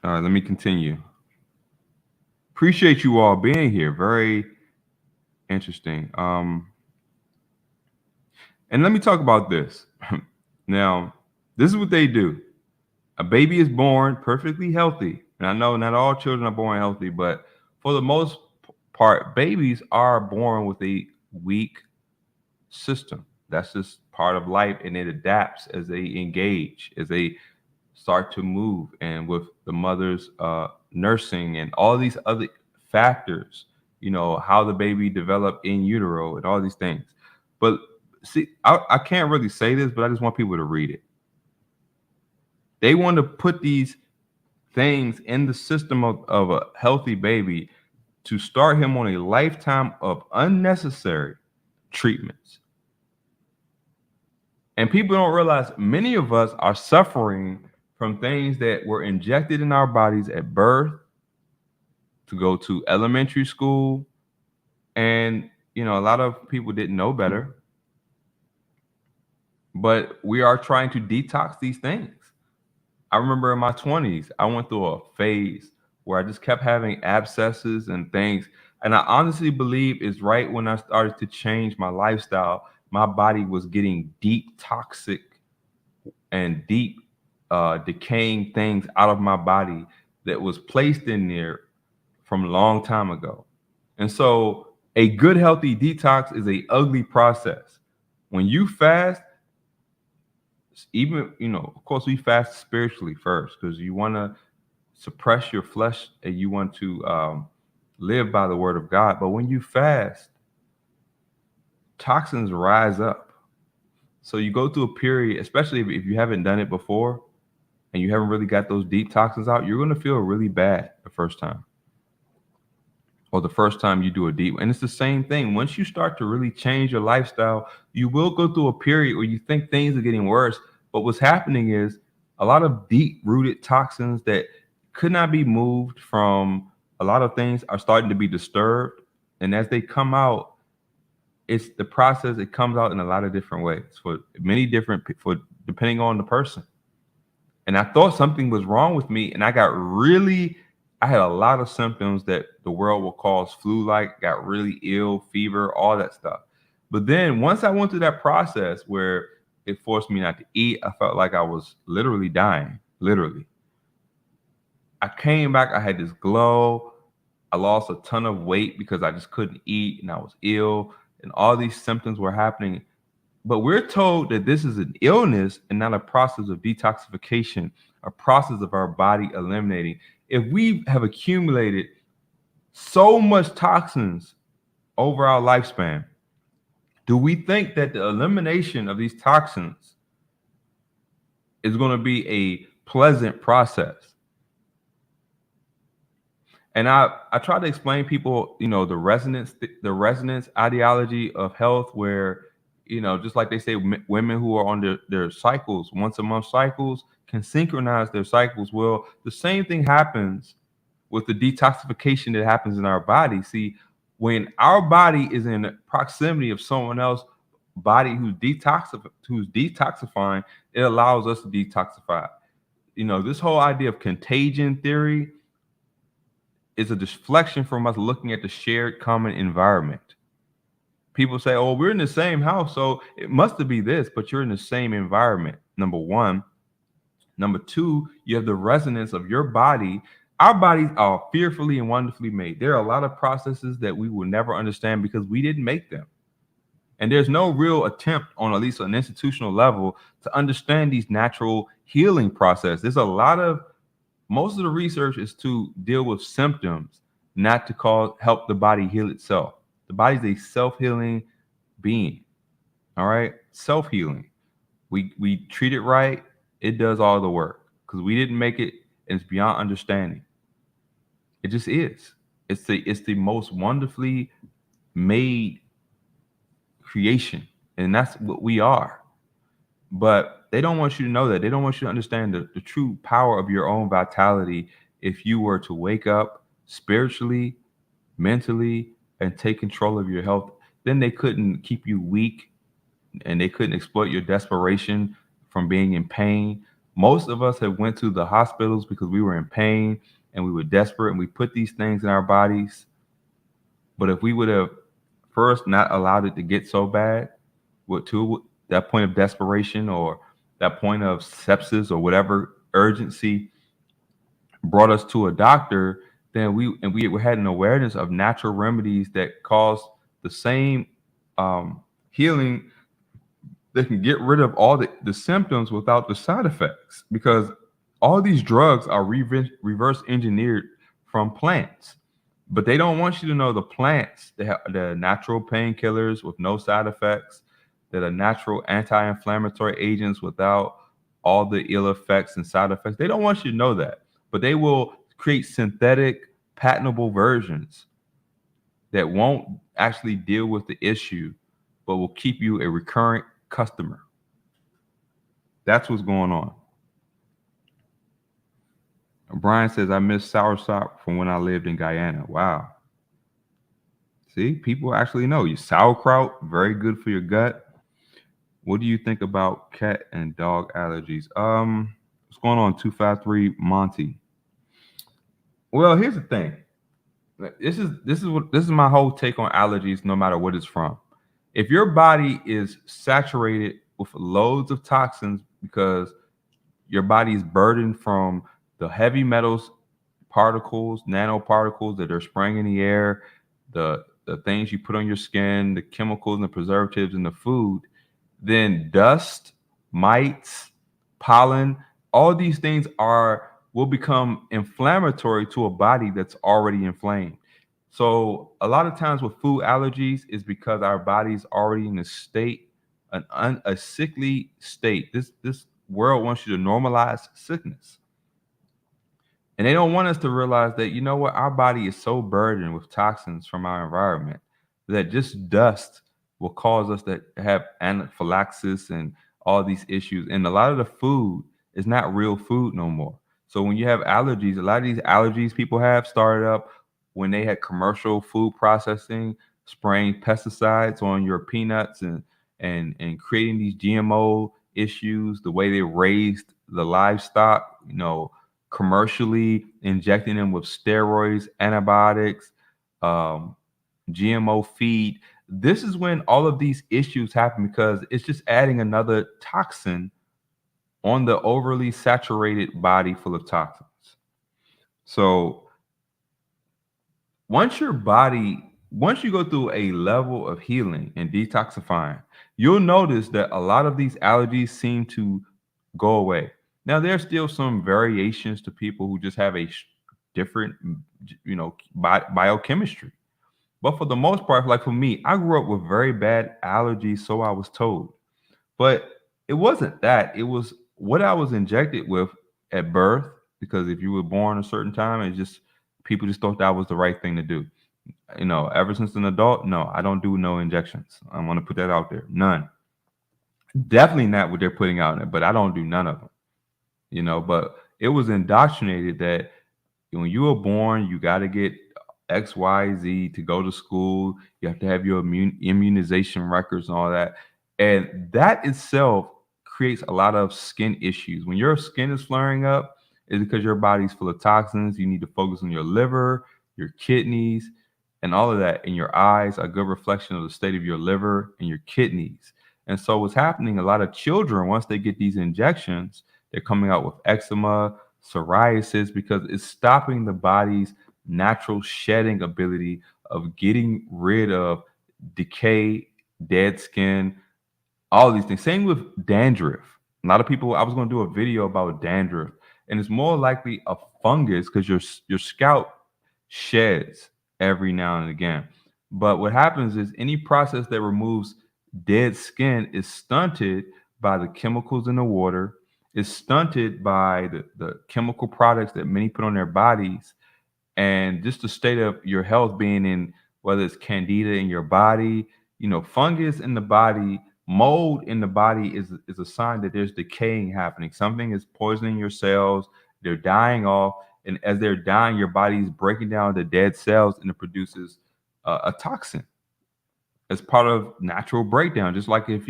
A: Let me continue. Appreciate you all being here. Very interesting. And let me talk about this. Now, this is what they do. A baby is born perfectly healthy. And I know not all children are born healthy, but for the most part, babies are born with a weak system. That's just part of life, and it adapts as they engage, as they start to move, and with the mother's nursing and all these other factors, how the baby developed in utero and all these things. But see, I can't really say this, but I just want people to read it. They want to put these things in the system of a healthy baby to start him on a lifetime of unnecessary treatments. And people don't realize many of us are suffering from things that were injected in our bodies at birth, to go to elementary school. And, a lot of people didn't know better. But we are trying to detox these things. I remember in my 20s, I went through a phase where I just kept having abscesses and things. And I honestly believe it's right when I started to change my lifestyle my body was getting deep toxic and deep decaying things out of my body that was placed in there from a long time ago. And so a good healthy detox is a ugly process. When you fast, even of course we fast spiritually first because you want to suppress your flesh and you want to live by the word of God. But when you fast, toxins rise up. So you go through a period, especially if you haven't done it before and you haven't really got those deep toxins out, you're going to feel really bad the first time. Or the first time you do a deep. And it's the same thing. Once you start to really change your lifestyle, you will go through a period where you think things are getting worse. But what's happening is a lot of deep rooted toxins that could not be moved from a lot of things are starting to be disturbed. And as they come out, it's the process. It comes out in a lot of different ways for many different, for depending on the person. And I thought something was wrong with me. And I had a lot of symptoms that the world will call flu-like, got really ill, fever, all that stuff. But then once I went through that process where it forced me not to eat, I felt like I was literally dying, literally. I came back, I had this glow. I lost a ton of weight because I just couldn't eat and I was ill and all these symptoms were happening. But we're told that this is an illness and not a process of detoxification, a process of our body eliminating. If we have accumulated so much toxins over our lifespan, do we think that the elimination of these toxins is going to be a pleasant process? And I try to explain people, the resonance ideology of health, where, just like they say, women who are on their cycles, once a month cycles, can synchronize their cycles. Well, the same thing happens with the detoxification that happens in our body. See, when our body is in proximity of someone else's body who's detoxifying, it allows us to detoxify. This whole idea of contagion theory is a deflection from us looking at the shared common environment. People say, oh, we're in the same house, so it must be this, but you're in the same environment, number one. Number two, you have the resonance of your body. Our bodies are fearfully and wonderfully made. There are a lot of processes that we will never understand because we didn't make them. And there's no real attempt on at least an institutional level to understand these natural healing processes. Most of the research is to deal with symptoms, not to help the body heal itself. The body's a self-healing being. All right. Self-healing. We treat it right. It does all the work because we didn't make it, and it's beyond understanding. It just is. It's the most wonderfully made creation, and that's what we are. But they don't want you to know that. They don't want you to understand the true power of your own vitality if you were to wake up spiritually, mentally, and take control of your health. Then they couldn't keep you weak, and they couldn't exploit your desperation from being in pain. Most of us have went to the hospitals because we were in pain and we were desperate, and we put these things in our bodies. But if we would have first not allowed it to get so bad, to that point of desperation or that point of sepsis or whatever urgency brought us to a doctor, then we had an awareness of natural remedies that cause the same healing that can get rid of all the symptoms without the side effects, because all these drugs are reverse engineered from plants. But they don't want you to know the plants, the natural painkillers with no side effects, that are natural anti-inflammatory agents without all the ill effects and side effects. They don't want you to know that, but they will create synthetic, patentable versions that won't actually deal with the issue, but will keep you a recurrent customer. That's what's going on. Brian says, I miss soursop from when I lived in Guyana. Wow. See, people actually know you. Sauerkraut, very good for your gut. What do you think about cat and dog allergies? What's going on, 253 Monty? Well, here's the thing. This is my whole take on allergies, no matter what it's from. If your body is saturated with loads of toxins because your body is burdened from the heavy metals, particles, nanoparticles that are spraying in the air, the things you put on your skin, the chemicals and the preservatives in the food, then dust, mites, pollen, all these things are will become inflammatory to a body that's already inflamed. So a lot of times with food allergies is because our body's already in a state, a sickly state. This world wants you to normalize sickness. And they don't want us to realize that, you know what, our body is so burdened with toxins from our environment that just dust will cause us to have anaphylaxis and all these issues. And a lot of the food is not real food no more. So when you have allergies, a lot of these allergies people have started up when they had commercial food processing, spraying pesticides on your peanuts and creating these GMO issues, the way they raised the livestock, commercially injecting them with steroids, antibiotics, um, GMO feed. This is when all of these issues happen because it's just adding another toxin on the overly saturated body full of toxins. So once you go through a level of healing and detoxifying, you'll notice that a lot of these allergies seem to go away. Now, there's still some variations to people who just have a different, biochemistry. But for the most part, like for me, I grew up with very bad allergies, so I was told. But it wasn't that. It was what I was injected with at birth, because if you were born a certain time, it just people just thought that was the right thing to do. Ever since an adult, no, I don't do no injections. I want to put that out there. None. Definitely not what they're putting out there, but I don't do none of them. But it was indoctrinated that when you were born, you got to get X, Y, Z to go to school. You have to have your immunization records and all that. And that itself creates a lot of skin issues. When your skin is flaring up, it's because your body's full of toxins. You need to focus on your liver, your kidneys, and all of that. And your eyes are a good reflection of the state of your liver and your kidneys. And so what's happening, a lot of children, once they get these injections, they're coming out with eczema, psoriasis, because it's stopping the body's natural shedding ability of getting rid of decay, dead skin, all these things. Same with dandruff. A lot of people, I was going to do a video about dandruff, and it's more likely a fungus because your scalp sheds every now and again. But what happens is any process that removes dead skin is stunted by the chemicals in the water, is stunted by the chemical products that many put on their bodies, and just the state of your health being in, whether it's candida in your body, fungus in the body, mold in the body is a sign that there's decaying happening. Something is poisoning your cells, they're dying off, and as they're dying, your body's breaking down the dead cells and it produces a toxin as part of natural breakdown. Just like if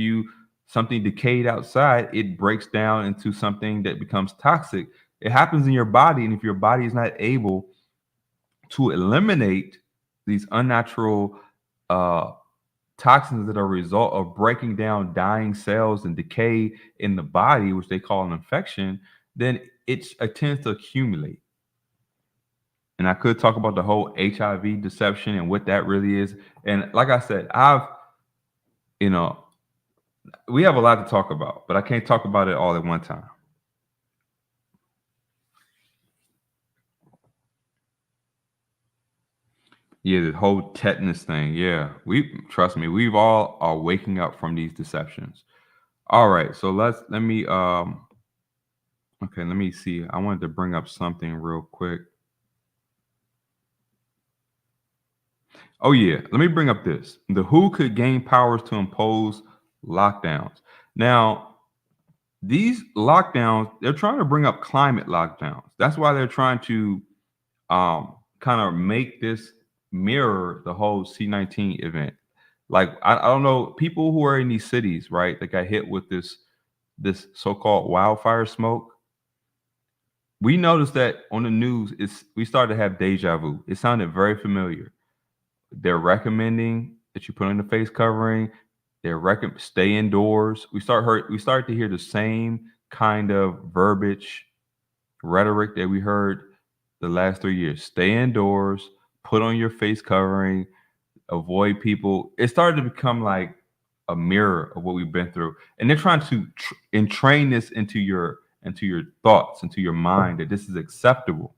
A: something decayed outside, it breaks down into something that becomes toxic. It happens in your body, and if your body is not able to eliminate these unnatural toxins that are a result of breaking down dying cells and decay in the body, which they call an infection, then it tends to accumulate. And I could talk about the whole HIV deception and what that really is. And like I said, we have a lot to talk about, but I can't talk about it all at one time. Yeah, the whole tetanus thing. Yeah, trust me, we've all are waking up from these deceptions. All right, so let me okay, let me see. I wanted to bring up something real quick. Oh yeah, let me bring up this. The WHO could gain powers to impose lockdowns. Now, these lockdowns, they're trying to bring up climate lockdowns. That's why they're trying to kind of make this mirror the whole C-19 event. Like I don't know, people who are in these cities, right, that got hit with this so-called wildfire smoke. We noticed that on the news, we started to have deja vu. It sounded very familiar. They're recommending that you put on the face covering. They recommend stay indoors. We started to hear the same kind of verbiage, rhetoric that we heard the last 3 years. Stay indoors, put on your face covering, avoid people. It started to become like a mirror of what we've been through, and they're trying to entrain this into your thoughts, into your mind, that this is acceptable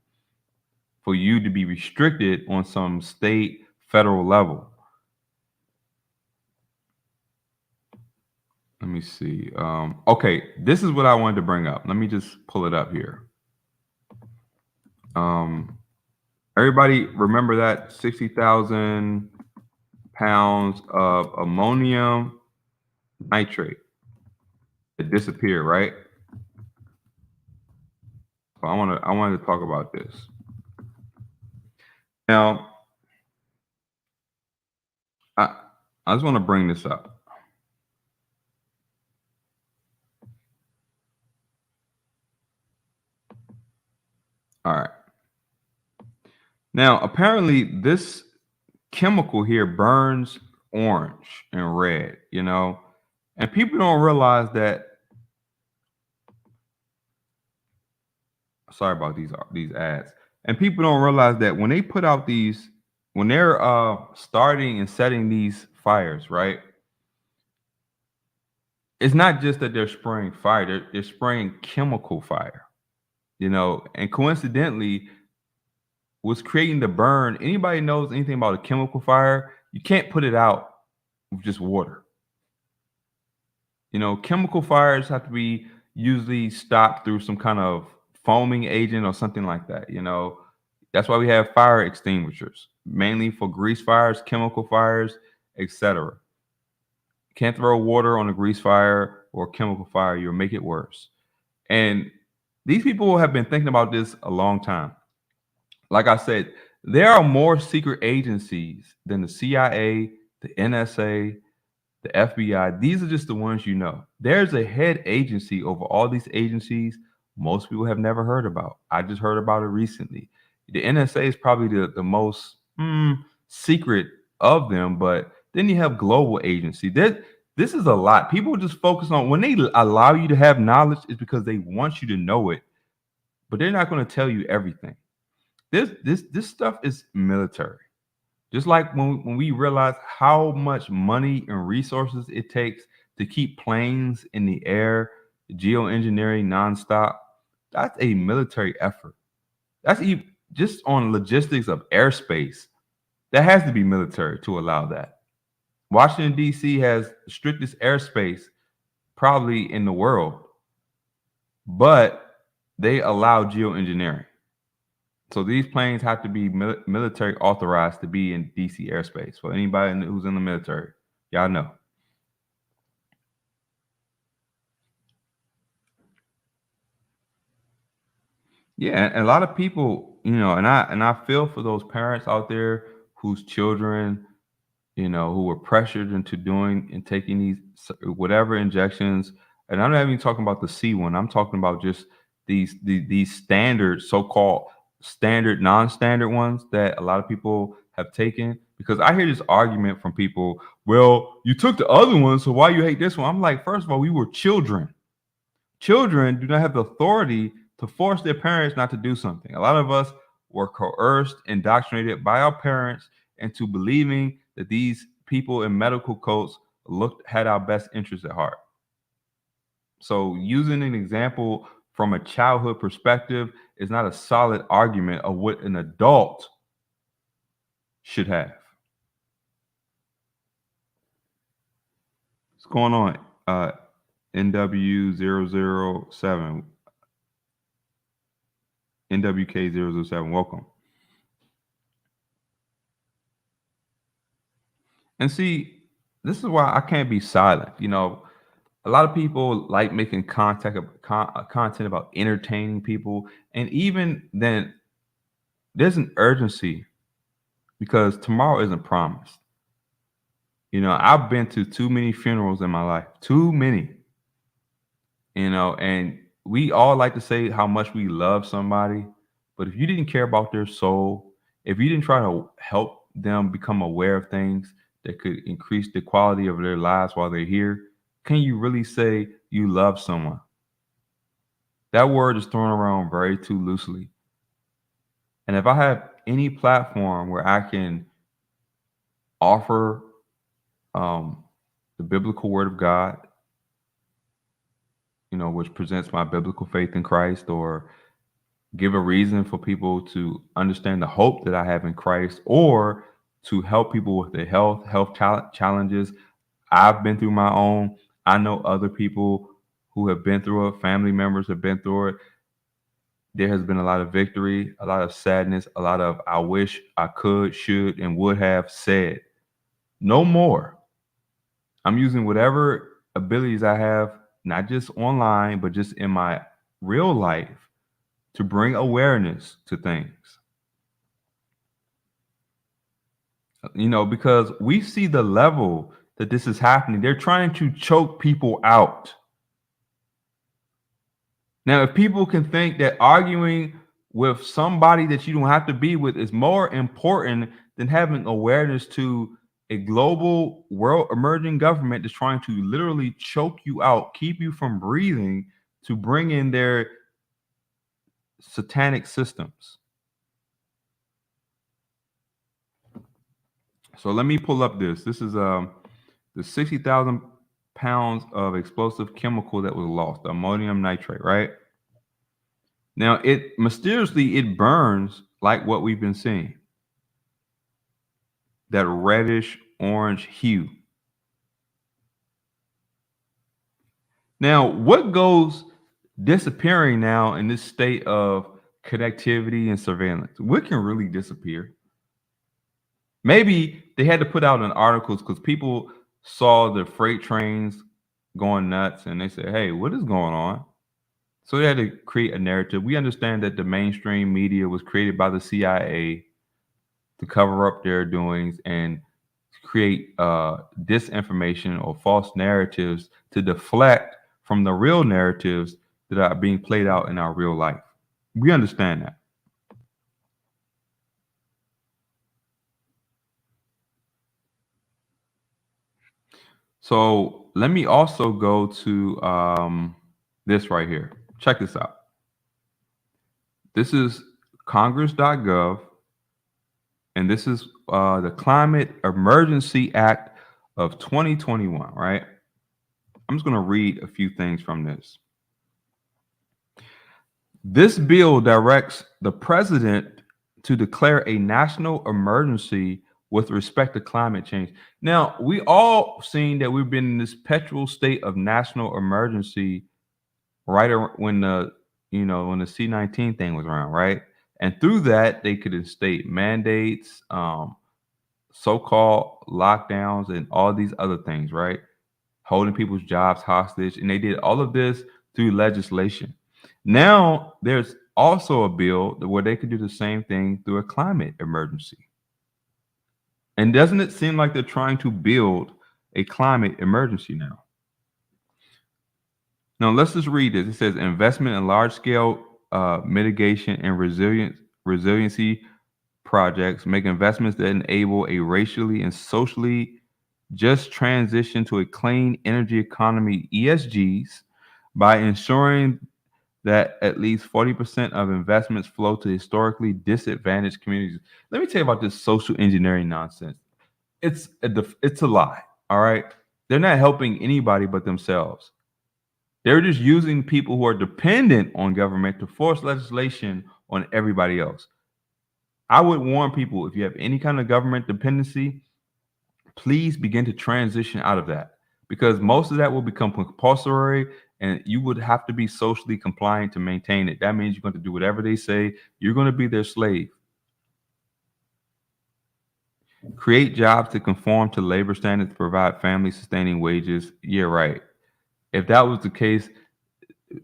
A: for you to be restricted on some state, federal level. Let me see. Okay, this is what I wanted to bring up. Let me just pull it up here. Um, Everybody remember that 60,000 pounds of ammonium nitrate that disappeared, right? So I wanted to talk about this. Now, I I just want to bring this up. All right. Now, apparently, this chemical here burns orange and red, and people don't realize that. Sorry about these ads. And people don't realize that when they put out these, when they're starting and setting these fires, right? It's not just that they're spraying fire; they're spraying chemical fire, And coincidentally, what's creating the burn? Anybody knows anything about a chemical fire? You can't put it out with just water. Chemical fires have to be usually stopped through some kind of foaming agent or something like that. That's why we have fire extinguishers, mainly for grease fires, chemical fires, etc. Can't throw water on a grease fire or chemical fire; you'll make it worse. And these people have been thinking about this a long time. Like I said, there are more secret agencies than the CIA, the NSA, the FBI. These are just the ones you know. There's a head agency over all these agencies most people have never heard about. I just heard about it recently. The NSA is probably the most secret of them, but then you have global agency. This is a lot. People just focus on when they allow you to have knowledge is because they want you to know it, but they're not going to tell you everything. This stuff is military. Just like when we realize how much money and resources it takes to keep planes in the air, geoengineering nonstop, that's a military effort. That's even just on logistics of airspace. That has to be military to allow that. Washington, D.C. has the strictest airspace probably in the world, but they allow geoengineering. So these planes have to be military authorized to be in DC airspace. For anybody who's in the military, y'all know. Yeah, and a lot of people, and I feel for those parents out there whose children, who were pressured into doing and taking these whatever injections. And I'm not even talking about the C one. I'm talking about just these standard, so-called standard, non-standard ones that a lot of people have taken. Because I hear this argument from people, well, you took the other one, so why you hate this one? I'm like, first of all, we were children. Children do not have the authority to force their parents not to do something. A lot of us were coerced, indoctrinated by our parents into believing that these people in medical coats had our best interests at heart. So using an example from a childhood perspective is not a solid argument of what an adult should have. What's going on? NW007. NWK007, welcome. And see, this is why I can't be silent. A lot of people like making content about entertaining people, and even then, there's an urgency because tomorrow isn't promised. I've been to too many funerals in my life, too many. And we all like to say how much we love somebody, but if you didn't care about their soul, if you didn't try to help them become aware of things, that could increase the quality of their lives while they're here, can you really say you love someone? That word is thrown around very too loosely. And if I have any platform where I can offer the biblical word of God, which presents my biblical faith in Christ, or give a reason for people to understand the hope that I have in Christ, or to help people with their health challenges. I've been through my own. I know other people who have been through it, family members have been through it. There has been a lot of victory, a lot of sadness, a lot of I wish I could, should, and would have said. No more. I'm using whatever abilities I have, not just online, but just in my real life, to bring awareness to things. Because we see the level that this is happening. They're trying to choke people out. Now, if people can think that arguing with somebody that you don't have to be with is more important than having awareness to a global world emerging government that's trying to literally choke you out, keep you from breathing, to bring in their satanic systems. So let me pull up this. This is the 60,000 pounds of explosive chemical that was lost, ammonium nitrate, right? Now, it mysteriously burns like what we've been seeing. That reddish orange hue. Now, what goes disappearing now in this state of connectivity and surveillance? What can really disappear? Maybe they had to put out in articles because people saw the freight trains going nuts and they said, hey, what is going on? So they had to create a narrative. We understand that the mainstream media was created by the CIA to cover up their doings and create disinformation or false narratives to deflect from the real narratives that are being played out in our real life. We understand that. So let me also go to this right here. Check this out. This is congress.gov, and this is the Climate Emergency Act of 2021, right? I'm just going to read a few things from this. This bill directs the president to declare a national emergency with respect to climate change. Now, we all seen that we've been in this perpetual state of national emergency right when the C-19 thing was around, right? And through that, they could instate mandates, so-called lockdowns, and all these other things, right? Holding people's jobs hostage. And they did all of this through legislation. Now, there's also a bill where they could do the same thing through a climate emergency. And doesn't it seem like they're trying to build a climate emergency now? Now, let's just read this. It says investment in large-scale mitigation and resiliency projects, make investments that enable a racially and socially just transition to a clean energy economy, ESGs, by ensuring that at least 40% of investments flow to historically disadvantaged communities. Let me tell you about this social engineering nonsense. It's a lie, all right? They're not helping anybody but themselves. They're just using people who are dependent on government to force legislation on everybody else. I would warn people, if you have any kind of government dependency, please begin to transition out of that, because most of that will become compulsory and you would have to be socially compliant to maintain it. That means you're going to do whatever they say. You're going to be their slave. Create jobs to conform to labor standards to provide family sustaining wages. Yeah, right. If that was the case,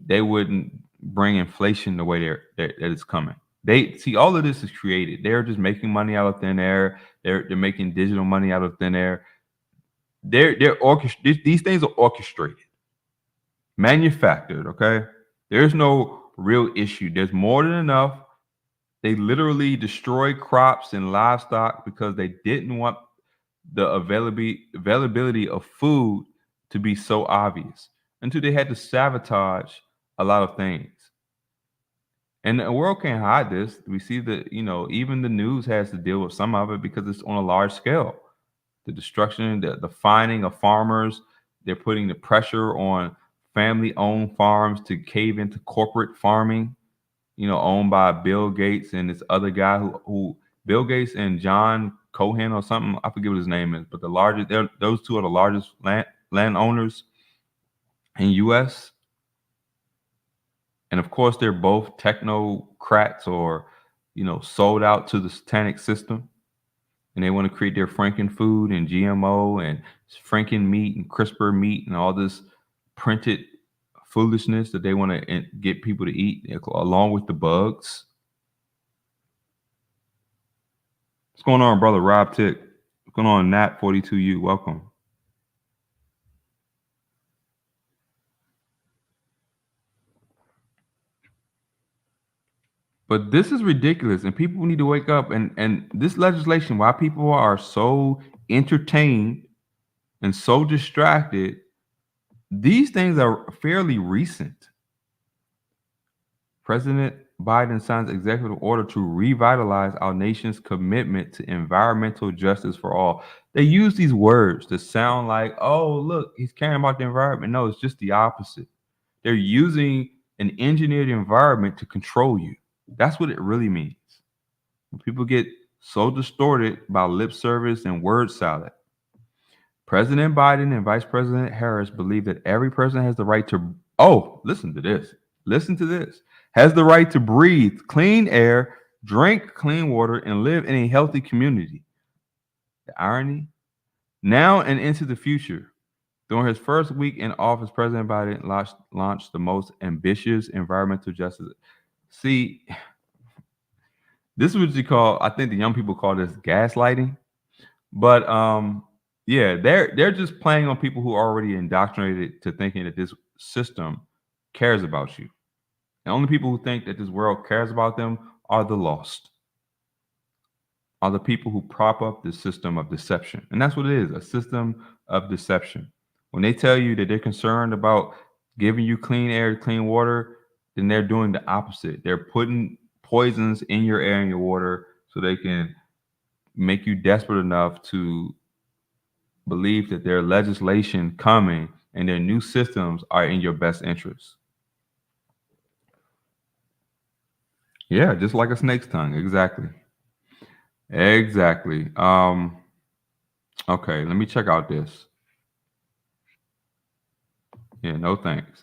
A: they wouldn't bring inflation the way that it's coming. They see all of this is created. They're just making money out of thin air. They're making digital money out of thin air. These things are orchestrated, manufactured. Okay, there's no real issue. There's more than enough. They literally destroy crops and livestock because they didn't want the availability of food to be so obvious until they had to sabotage a lot of things. And the world can't hide this. We see that, even the news has to deal with some of it because it's on a large scale. The destruction, the fining of farmers, they're putting the pressure on family owned farms to cave into corporate farming, owned by Bill Gates and this other guy who Bill Gates and John Cohen or something. I forget what his name is, but those two are the largest landowners in U.S. And of course, they're both technocrats or, sold out to the satanic system. And they want to create their Franken food and GMO and Franken meat and CRISPR meat and all this printed foolishness that they want to get people to eat along with the bugs. What's going on, brother Rob Tick? What's going on, Nat42U? Welcome. But this is ridiculous, and people need to wake up. And this legislation, why people are so entertained and so distracted, these things are fairly recent. President Biden signs executive order to revitalize our nation's commitment to environmental justice for all. They use these words to sound like, oh, look, he's caring about the environment. No, it's just the opposite. They're using an engineered environment to control you. That's what it really means. When people get so distorted by lip service and word salad. President Biden and Vice President Harris believe that every person has the right to, listen to this. Listen to this. Has the right to breathe clean air, drink clean water, and live in a healthy community. The irony? Now and into the future. During his first week in office, President Biden launched the most ambitious environmental justice. See, this is what you call, I think the young people call this gaslighting. But yeah, they're just playing on people who are already indoctrinated to thinking that this system cares about you. The only people who think that this world cares about them are the lost, are the people who prop up the system of deception. And that's what it is, a system of deception. When they tell you that they're concerned about giving you clean air, clean water, then they're doing the opposite. They're putting poisons in your air and your water so they can make you desperate enough to believe that their legislation coming and their new systems are in your best interest. Yeah, just like a snake's tongue. Exactly. Exactly. Okay, let me check out this. Yeah, no thanks.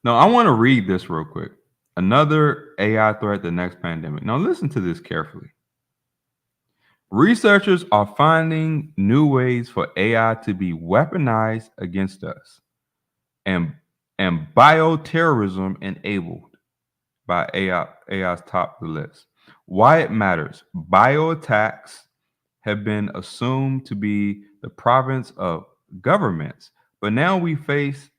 A: No, I want to read this real quick. Another AI threat, the next pandemic. Now listen to this carefully. Researchers are finding new ways for AI to be weaponized against us and bioterrorism enabled by AI's top of the list. Why it matters. Bioattacks have been assumed to be the province of governments, but now we face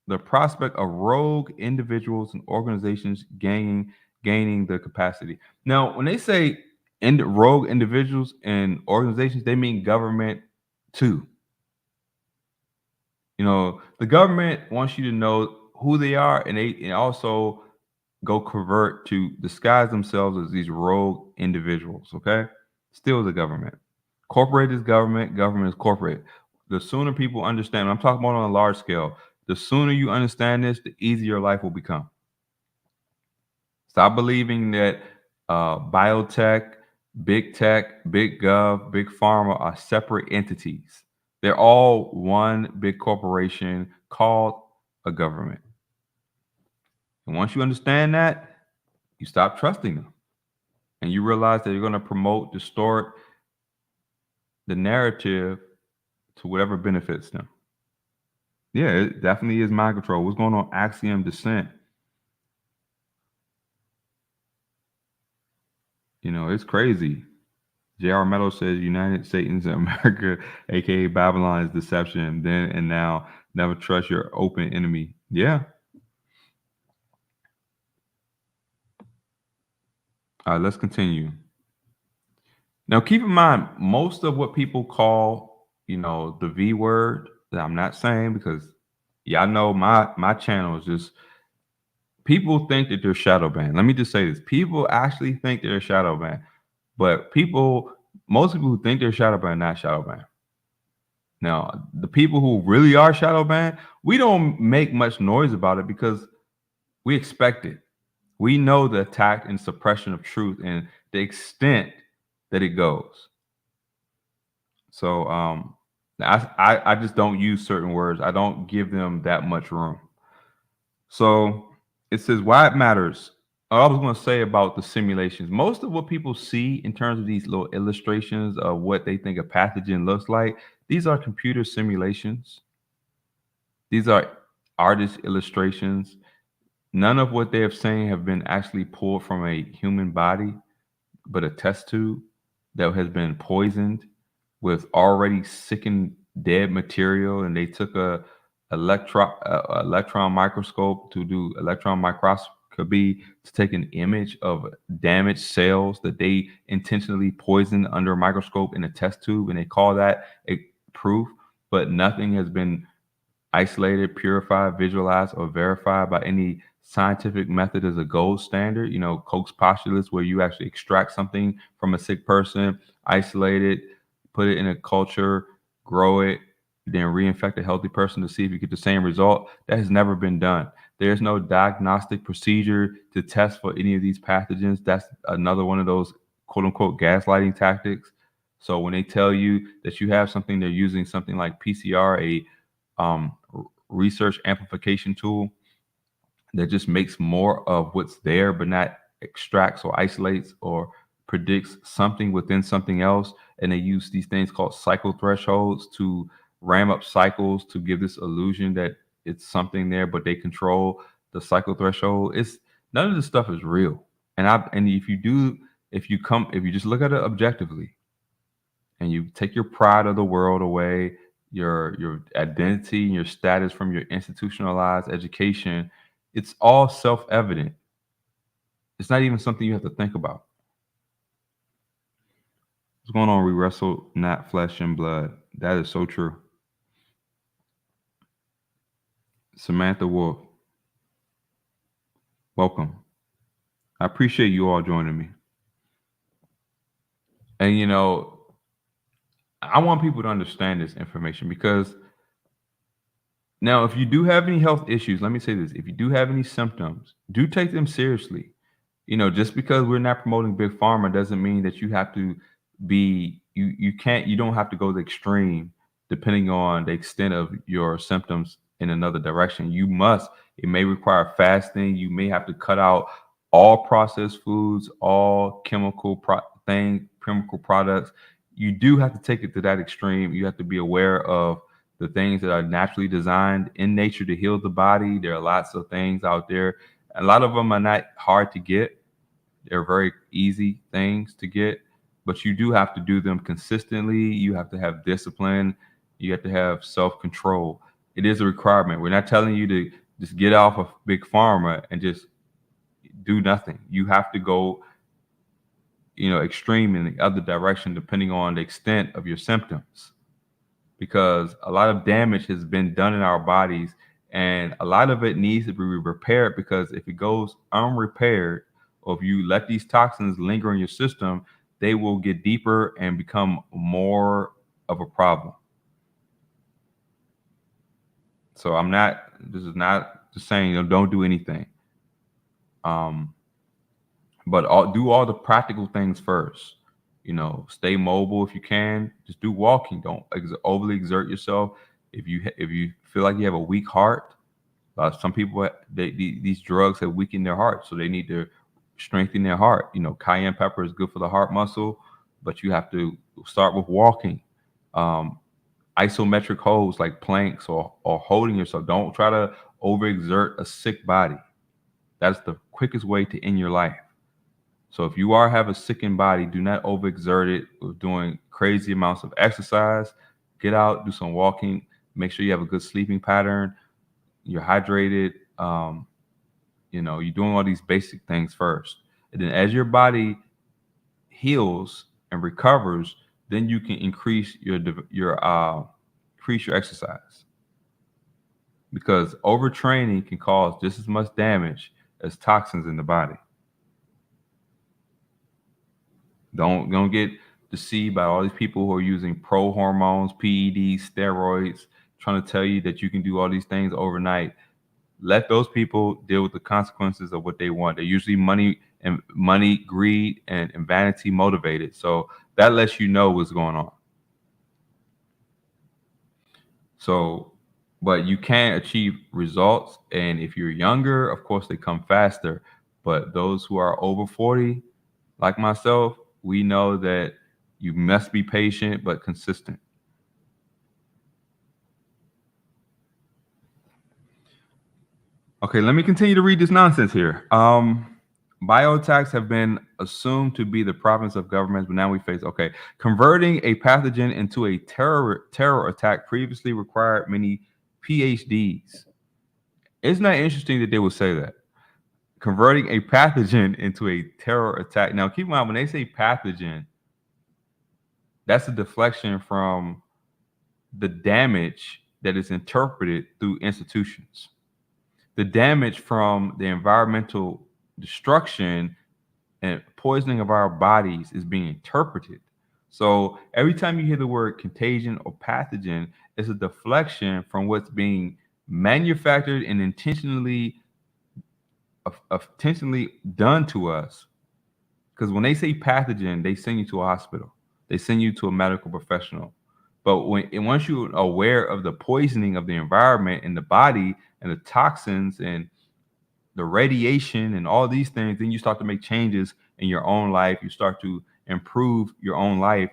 A: the prospect of rogue individuals and organizations gaining the capacity. Now, when they say rogue individuals and organizations, they mean government too. The government wants you to know who they are, and they also go convert to disguise themselves as these rogue individuals. Okay, still the government. Corporate is government. Government is corporate. The sooner people understand, I'm talking about on a large scale. The sooner you understand this, the easier your life will become. Stop believing that biotech, big tech, big gov, big pharma are separate entities. They're all one big corporation called a government. And once you understand that, you stop trusting them. And you realize that you're going to promote, distort the narrative to whatever benefits them. Yeah, it definitely is mind control. What's going on? Axiom Descent. It's crazy. J.R. Meadows says United Satan's America, aka Babylon, is deception. Then and now, never trust your open enemy. Yeah. All right, let's continue. Now, keep in mind, most of what people call the V word that I'm not saying because y'all know my channel is just people think that they're shadow banned. Let me just say this. People actually think they're shadow banned, but most people who think they're shadow banned, not shadow banned. Now, the people who really are shadow banned, we don't make much noise about it because we expect it. We know the attack and suppression of truth and the extent that it goes. So I just don't use certain words. I don't give them that much room. So it says why it matters. I was going to say about the simulations. Most of what people see in terms of these little illustrations of what they think a pathogen looks like, these are computer simulations. These are artist illustrations. None of what they have saying have been actually pulled from a human body, but a test tube that has been poisoned with already sickened dead material, and they took a electron microscope to do electron microscopy to take an image of damaged cells that they intentionally poisoned under a microscope in a test tube, and they call that a proof. But nothing has been isolated, purified, visualized, or verified by any scientific method as a gold standard. Koch's postulates, where you actually extract something from a sick person, isolate it, put it in a culture, grow it, then reinfect a healthy person to see if you get the same result. That has never been done. There's no diagnostic procedure to test for any of these pathogens. That's another one of those quote unquote gaslighting tactics. So when they tell you that you have something, they're using something like PCR, research amplification tool that just makes more of what's there, but not extracts or isolates or predicts something within something else. And they use these things called cycle thresholds to ram up cycles to give this illusion that it's something there, but they control the cycle threshold. It's none of this stuff is real. And if you just look at it objectively and you take your pride of the world away, your identity and your status from your institutionalized education, it's all self-evident. It's not even something you have to think about. What's going on? We wrestle not flesh and blood. That is so true. Samantha Wolf, welcome. I appreciate you all joining me. And I want people to understand this information because now, if you do have any health issues, let me say this: if you do have any symptoms, do take them seriously. Just because we're not promoting big pharma doesn't mean that you have to be you don't have to go the extreme depending on the extent of your symptoms in another direction. It may require fasting. You may have to cut out all processed foods, all chemical products. You do have to take it to that extreme. You have to be aware of the things that are naturally designed in nature to heal the body. There are lots of things out there. A lot of them are not hard to get. They're very easy things to get, but you do have to do them consistently. You have to have discipline. You have to have self-control. It is a requirement. We're not telling you to just get off of big pharma and just do nothing. You have to go, extreme in the other direction depending on the extent of your symptoms, because a lot of damage has been done in our bodies and a lot of it needs to be repaired, because if it goes unrepaired, or if you let these toxins linger in your system, they will get deeper and become more of a problem. So this is not just saying, don't do anything. But do all the practical things first. Stay mobile if you can. Just do walking. Don't overly exert yourself. If you feel like you have a weak heart, some people these drugs have weakened their heart, so they need to strengthen their heart. Cayenne pepper is good for the heart muscle, but you have to start with walking. Isometric holds like planks or holding yourself. Don't try to overexert a sick body. That's the quickest way to end your life. So if you have a sickened body, do not overexert it with doing crazy amounts of exercise. Get out, do some walking. Make sure you have a good sleeping pattern. You're hydrated. You're doing all these basic things first. And then as your body heals and recovers, then you can increase your exercise, because overtraining can cause just as much damage as toxins in the body. Don't get deceived by all these people who are using pro hormones, PEDs, steroids, trying to tell you that you can do all these things overnight. Let those people deal with the consequences of what they want. They're usually money, greed, and vanity motivated. So that lets you know what's going on. So, but you can achieve results. And if you're younger, of course, they come faster. But those who are over 40, like myself, we know that you must be patient but consistent. Okay, let me continue to read this nonsense here. Bioattacks have been assumed to be the province of governments, but now we face, okay, converting a pathogen into a terror attack previously required many PhDs. Isn't that interesting that they would say that? Converting a pathogen into a terror attack. Now, keep in mind, when they say pathogen, that's a deflection from the damage that is interpreted through institutions. The damage from the environmental destruction and poisoning of our bodies is being interpreted. So every time you hear the word contagion or pathogen, it's a deflection from what's being manufactured and intentionally done to us. Because when they say pathogen, they send you to a hospital, they send you to a medical professional. But once you're aware of the poisoning of the environment and the body and the toxins and the radiation and all these things, then you start to make changes in your own life. You start to improve your own life.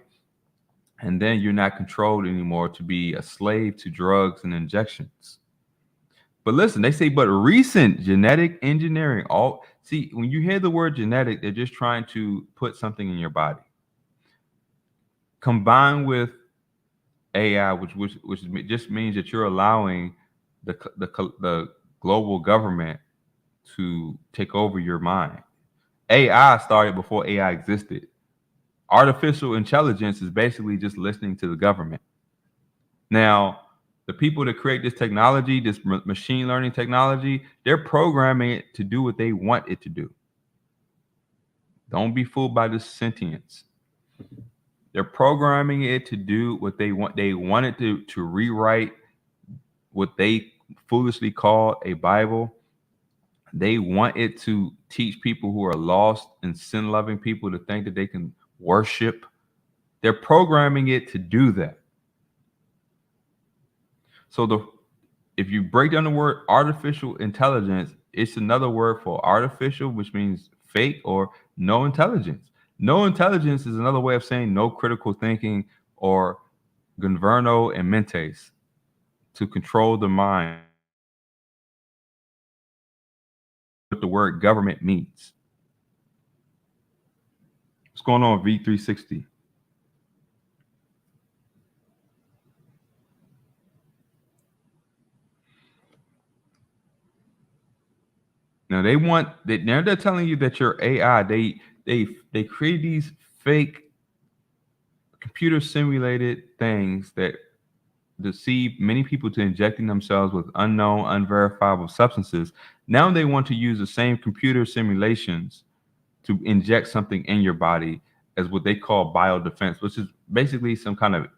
A: And then you're not controlled anymore to be a slave to drugs and injections. But listen, they say, but recent genetic engineering, see, when you hear the word genetic, they're just trying to put something in your body. Combined with AI, which just means that you're allowing the global government to take over your mind. AI started before AI existed. Artificial intelligence is basically just listening to the government. Now, the people that create this technology, this machine learning technology, they're programming it to do what they want it to do. Don't be fooled by this sentience. They're programming it to do what they want. They want it to rewrite what they foolishly call a Bible. They want it to teach people who are lost and sin-loving people to think that they can worship. They're programming it to do that. So if you break down the word artificial intelligence, it's another word for artificial, which means fake or no intelligence. No intelligence is another way of saying no critical thinking or governo and mentes, to control the mind. What the word government means. What's going on, V360? Now they're telling you that your AI, they create these fake computer simulated things that deceive many people to injecting themselves with unknown, unverifiable substances. Now they want to use the same computer simulations to inject something in your body as what they call biodefense, which is basically some kind of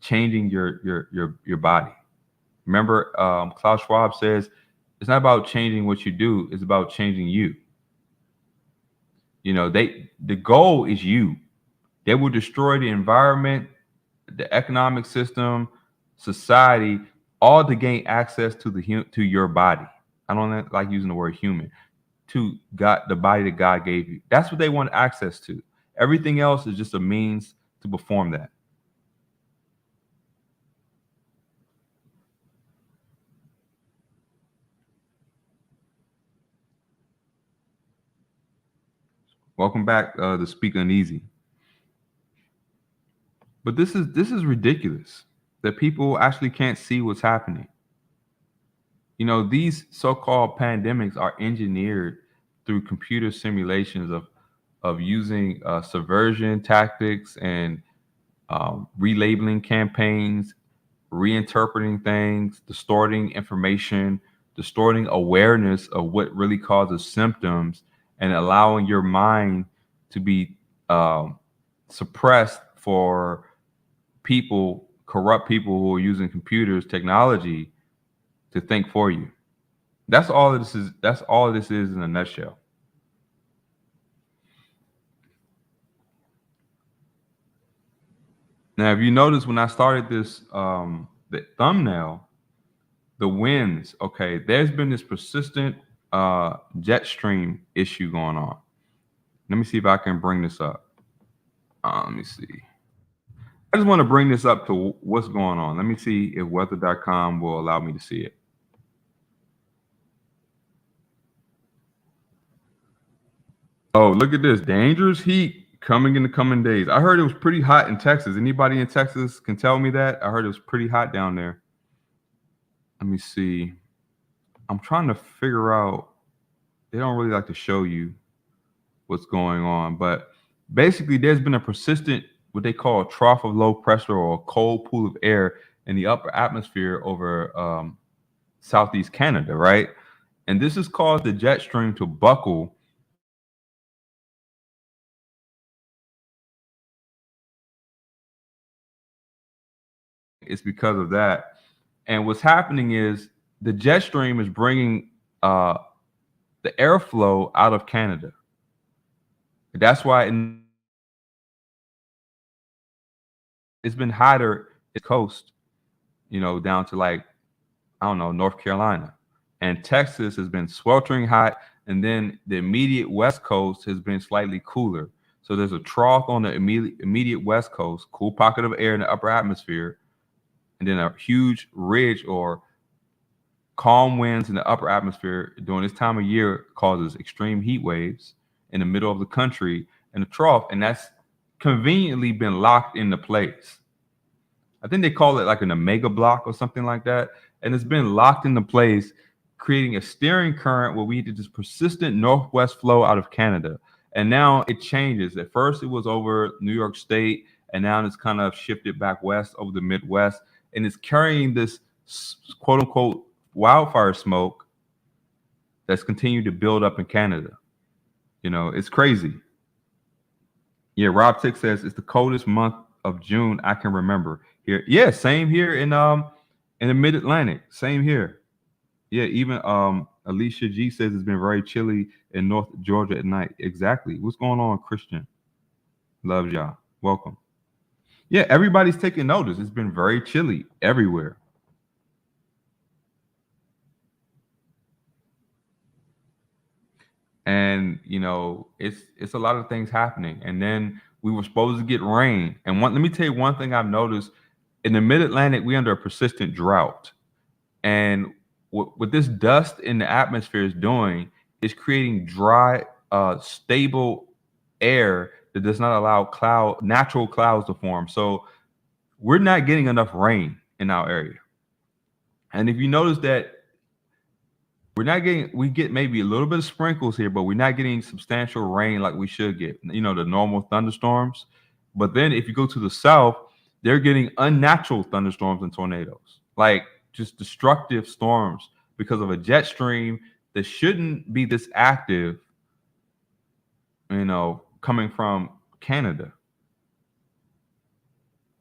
A: changing your body. Remember, Klaus Schwab says it's not about changing what you do; it's about changing you. The goal is you. They will destroy the environment, the economic system, society, all to gain access to your body. I don't like using the word human. To God, the body that God gave you. That's what they want access to. Everything else is just a means to perform that. Welcome back to Speak Uneasy. But this is ridiculous that people actually can't see what's happening. These so-called pandemics are engineered through computer simulations of using subversion tactics and relabeling campaigns, reinterpreting things, distorting information, distorting awareness of what really causes symptoms, and allowing your mind to be suppressed for people, corrupt people who are using computers, technology to think for you. That's all this is. That's all this is in a nutshell. Now, if you notice when I started this, the thumbnail, the winds. Okay, there's been this persistent jet stream issue going on. Let me see if I can bring this up. Let me see. I just want to bring this up to what's going on. Let me see if weather.com will allow me to see it. Oh, look at this. Dangerous heat coming in the coming days. I heard it was pretty hot in Texas. Anybody in Texas can tell me that? I heard it was pretty hot down there. Let me see. I'm trying to figure out. They don't really like to show you what's going on, but basically there's been a persistent what they call a trough of low pressure or a cold pool of air in the upper atmosphere over southeast Canada, right? And this has caused the jet stream to buckle. It's because of that. And what's happening is the jet stream is bringing the airflow out of Canada. That's why it's been hotter at the coast, down to like, I don't know, North Carolina. And Texas has been sweltering hot. And then the immediate West Coast has been slightly cooler. So there's a trough on the immediate West Coast, cool pocket of air in the upper atmosphere, and then a huge ridge or calm winds in the upper atmosphere during this time of year causes extreme heat waves in the middle of the country in the trough. And that's conveniently been locked into place. I think they call it like an omega block or something like that. And it's been locked into place, creating a steering current where we get this persistent northwest flow out of Canada. And now it changes. At first, it was over New York State, and now it's kind of shifted back west over the Midwest. And it's carrying this quote unquote wildfire smoke that's continued to build up in Canada. It's crazy. Yeah, Rob Tick says it's the coldest month of June I can remember here. Yeah, same here in the Mid Atlantic. Same here. Yeah, even Alicia G says it's been very chilly in North Georgia at night. Exactly. What's going on, Christian? Love y'all. Welcome. Yeah, everybody's taking notice. It's been very chilly everywhere. And it's a lot of things happening. And then we were supposed to get rain. And let me tell you one thing I've noticed in the Mid-Atlantic, we're under a persistent drought. And what this dust in the atmosphere is doing is creating dry, stable air that does not allow natural clouds to form. So we're not getting enough rain in our area. And if you notice that we get maybe a little bit of sprinkles here, but we're not getting substantial rain like we should get, the normal thunderstorms. But then if you go to the south, they're getting unnatural thunderstorms and tornadoes, like just destructive storms because of a jet stream that shouldn't be this active, coming from Canada.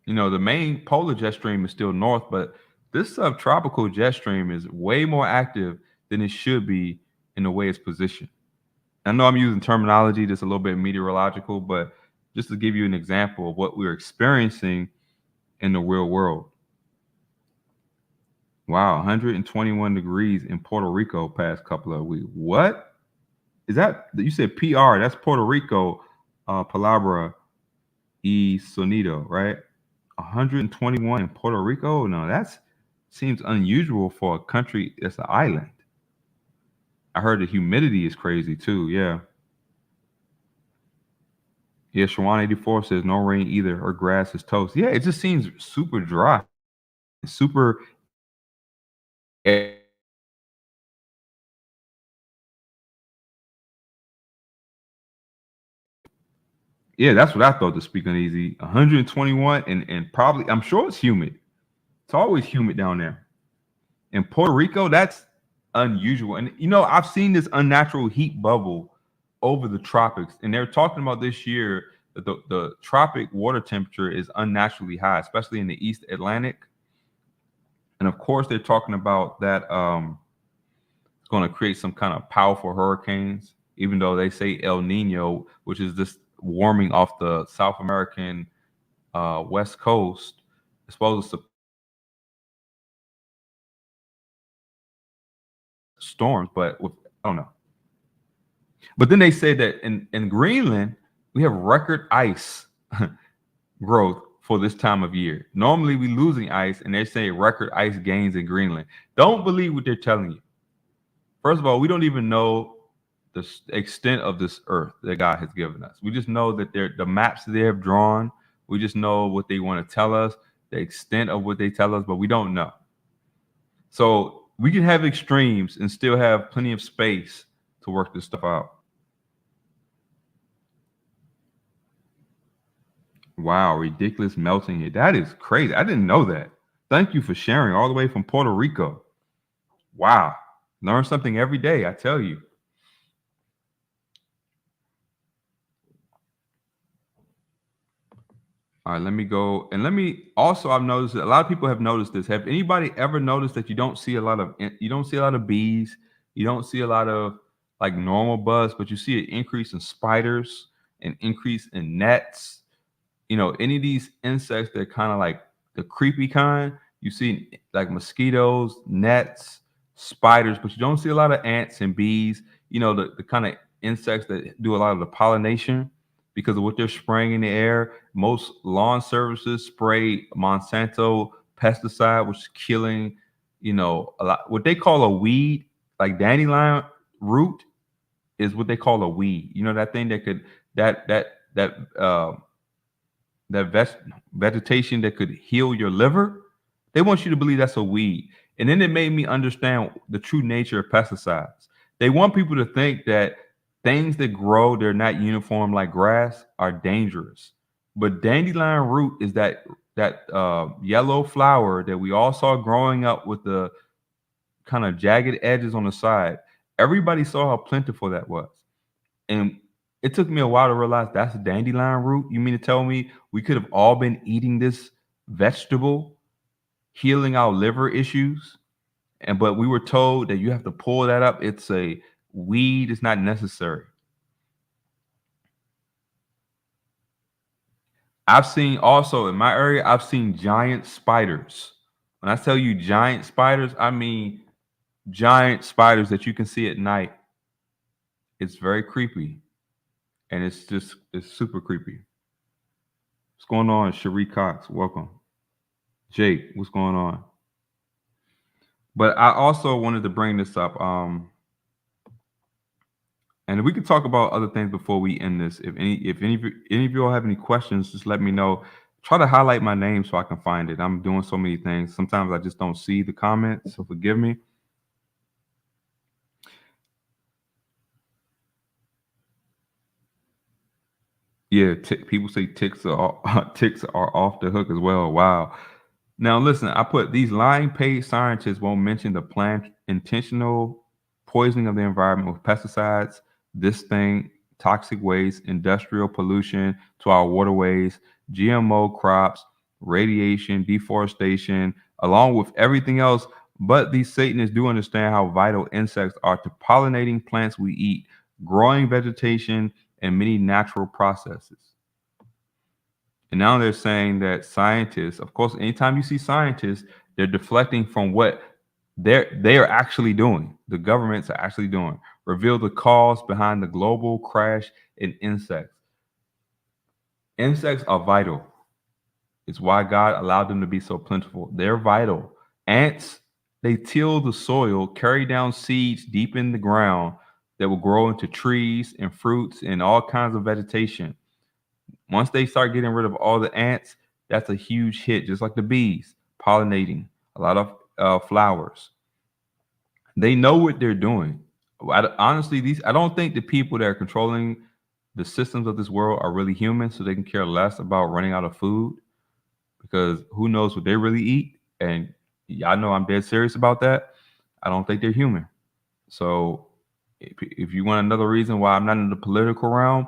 A: The main polar jet stream is still north, but this subtropical jet stream is way more active than it should be in the way it's positioned. I know I'm using terminology that's a little bit meteorological, but just to give you an example of what we're experiencing in the real world. Wow, 121 degrees in Puerto Rico past couple of weeks. What is that? You said PR? That's Puerto Rico, Palabra y Sonido, right? 121 in Puerto Rico? No, that seems unusual for a country that's an island. I heard the humidity is crazy too. Yeah. Yeah, Shawan84 says no rain either. Her grass is toast. Yeah, it just seems super dry. Super. Yeah, that's what I thought. To speak uneasy, 121, and probably I'm sure it's humid. It's always humid down there. In Puerto Rico, that's unusual. And I've seen this unnatural heat bubble over the tropics, and they're talking about this year that the tropic water temperature is unnaturally high, especially in the East Atlantic. And of course, they're talking about that it's going to create some kind of powerful hurricanes, even though they say El Nino, which is this warming off the South American West Coast, is supposed to storms, but I don't know. But then they say that in Greenland, we have record ice growth for this time of year. Normally we losing ice, and they're saying record ice gains in Greenland. Don't believe what they're telling you. First of all, we don't even know the extent of this earth that God has given us. We just know that the maps that they have drawn. We just know what they want to tell us, the extent of what they tell us, but we don't know. So we can have extremes and still have plenty of space to work this stuff out. Wow, ridiculous melting here. That is crazy. I didn't know that. Thank you for sharing all the way from Puerto Rico. Wow. Learn something every day, I tell you. All right, let me go. And let me also, I've noticed that a lot of people have noticed this. Have anybody ever noticed that you don't see a lot of bees, you don't see a lot of like normal bugs, but you see an increase in spiders, an increase in nets, any of these insects that are kind of like the creepy kind. You see like mosquitoes, nets, spiders, but you don't see a lot of ants and bees. The kind of insects that do a lot of the pollination because of what they're spraying in the air. Most lawn services spray Monsanto pesticide, which is killing, a lot. What they call a weed, like dandelion root, is what they call a weed. That thing that could that vegetation that could heal your liver. They want you to believe that's a weed. And then it made me understand the true nature of pesticides. They want people to think that things that grow, they're not uniform like grass, are dangerous. But dandelion root is that yellow flower that we all saw growing up with the kind of jagged edges on the side. Everybody saw how plentiful that was. And it took me a while to realize that's dandelion root. You mean to tell me we could have all been eating this vegetable, healing our liver issues? But we were told that you have to pull that up. It's a weed, it's not necessary. I've seen also in my area, I've seen giant spiders. When I tell you giant spiders, I mean giant spiders that you can see at night. It's very creepy. And it's super creepy. What's going on, Cherie Cox? Welcome. Jake, what's going on? But I also wanted to bring this up. And we could talk about other things before we end this. If any of you all have any questions, just let me know. Try to highlight my name so I can find it. I'm doing so many things. Sometimes I just don't see the comments, so forgive me. Yeah, people say ticks are ticks are off the hook as well. Wow. Now listen, I put these lying paid scientists won't mention the planned intentional poisoning of the environment with pesticides, this thing, toxic waste, industrial pollution to our waterways, GMO crops, radiation, deforestation, along with everything else. But these Satanists do understand how vital insects are to pollinating plants we eat, growing vegetation, and many natural processes. And now they're saying that scientists, of course, anytime you see scientists, they're deflecting from what they are actually doing. The governments are actually doing. Reveal the cause behind the global crash in insects. Insects are vital. It's why God allowed them to be so plentiful. They're vital. Ants, they till the soil, carry down seeds deep in the ground that will grow into trees and fruits and all kinds of vegetation. Once they start getting rid of all the ants, that's a huge hit, just like the bees pollinating a lot of flowers. They know what they're doing. Honestly, I don't think the people that are controlling the systems of this world are really human, so they can care less about running out of food because who knows what they really eat. And y'all know I'm dead serious about that. I don't think they're human. So if you want another reason why I'm not in the political realm,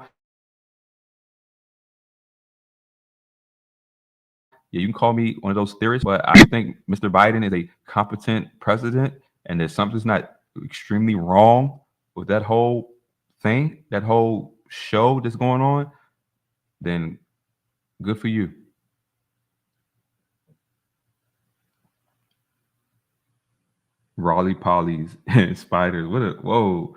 A: yeah, you can call me one of those theorists, but I think Mr. Biden is a competent president, and there's something's not extremely wrong with that whole thing, that whole show that's going on. Then good for you. Raleigh pollies and spiders. What a whoa.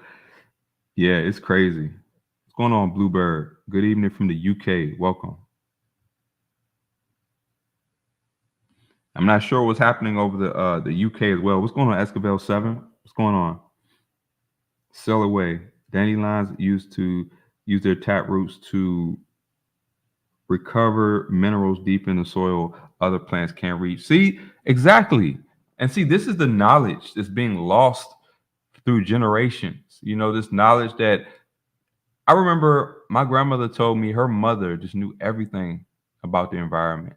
A: Yeah, it's crazy. What's going on, Bluebird? Good evening from the UK. Welcome. I'm not sure what's happening over the UK as well. What's going on, Escobar 7? What's going on? Sail away. Dandelions used to use their tap roots to recover minerals deep in the soil other plants can't reach. See, exactly. And see, this is the knowledge that's being lost through generations. This knowledge that I remember my grandmother told me her mother just knew everything about the environment.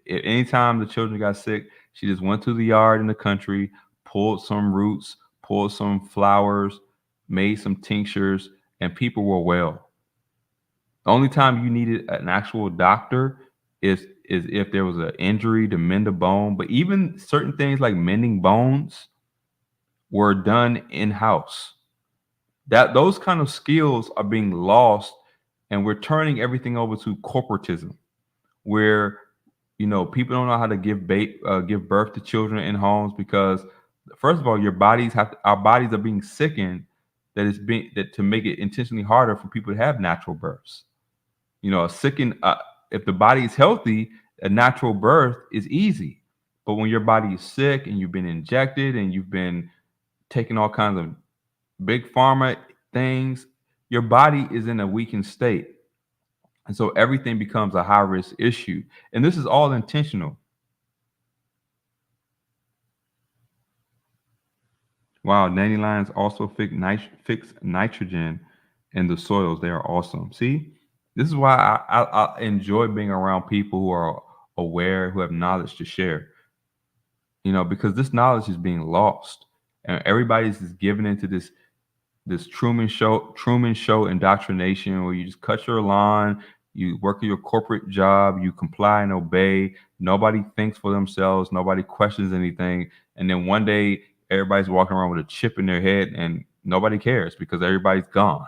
A: Anytime the children got sick, she just went to the yard in the country, pulled some roots, pulled some flowers, made some tinctures, and people were well. The only time you needed an actual doctor is if there was an injury to mend a bone. But even certain things like mending bones were done in house. That those kind of skills are being lost, and we're turning everything over to corporatism, where people don't know how to give birth to children in homes because first of all, our bodies are being sickened that to make it intentionally harder for people to have natural births. A sickened if the body is healthy, a natural birth is easy. But when your body is sick and you've been injected and you've been taking all kinds of big pharma things, your body is in a weakened state. And so everything becomes a high risk issue. And this is all intentional. Wow, dandelions also fix nitrogen in the soils. They are awesome. See, this is why I enjoy being around people who are aware, who have knowledge to share. Because this knowledge is being lost, and everybody's just giving into this Truman Show indoctrination where you just cut your lawn, you work your corporate job, you comply and obey. Nobody thinks for themselves, nobody questions anything, and then one day everybody's walking around with a chip in their head and nobody cares because everybody's gone.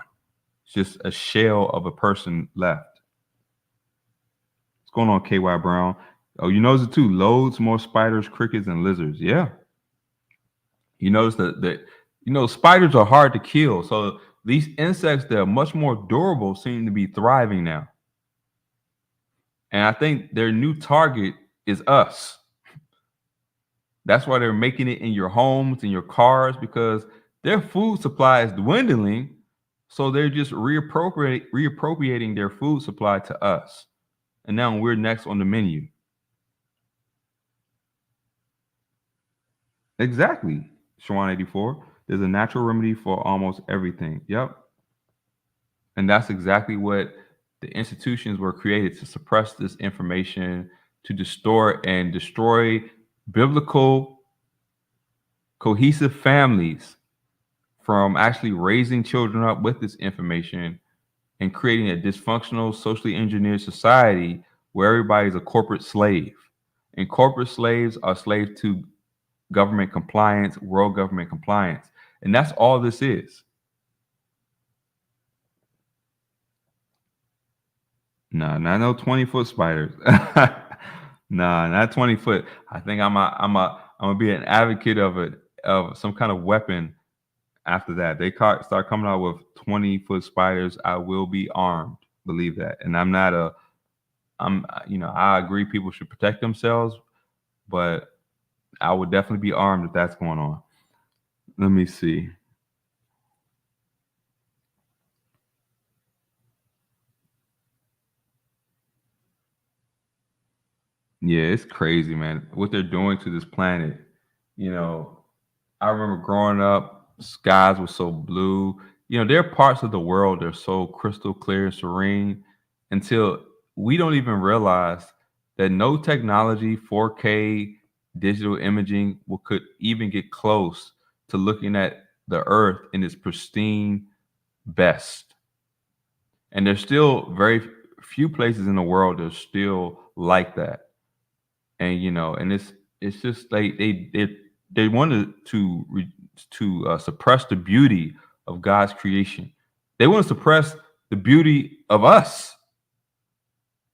A: It's just a shell of a person left. What's going on, KY Brown? Oh, you notice it too. Loads more spiders, crickets, and lizards. Yeah. You notice that spiders are hard to kill. So these insects that are much more durable seem to be thriving now. And I think their new target is us. That's why they're making it in your homes, in your cars, because their food supply is dwindling. So they're just reappropriating their food supply to us. And now we're next on the menu. Exactly, Shawan84. There's a natural remedy for almost everything. Yep. And that's exactly what the institutions were created to suppress this information, to distort and destroy biblical cohesive families from actually raising children up with this information and creating a dysfunctional, socially engineered society where everybody's a corporate slave. And corporate slaves are slaves to government compliance, world government compliance. And that's all this is. Nah, not no 20-foot spiders. Nah, not 20 foot. I think I'm gonna be an advocate of some kind of weapon after that. Start coming out with 20-foot spiders. I will be armed. Believe that. And I agree people should protect themselves, but I would definitely be armed if that's going on. Let me see. Yeah, it's crazy, man. What they're doing to this planet. You know, I remember growing up, skies were so blue. There are parts of the world that are so crystal clear and serene until we don't even realize that no technology, 4K digital imaging could even get close to looking at the earth in its pristine best. And there's still very few places in the world that are still like that. And and it's just they wanted to suppress the beauty of God's creation. They want to suppress the beauty of us.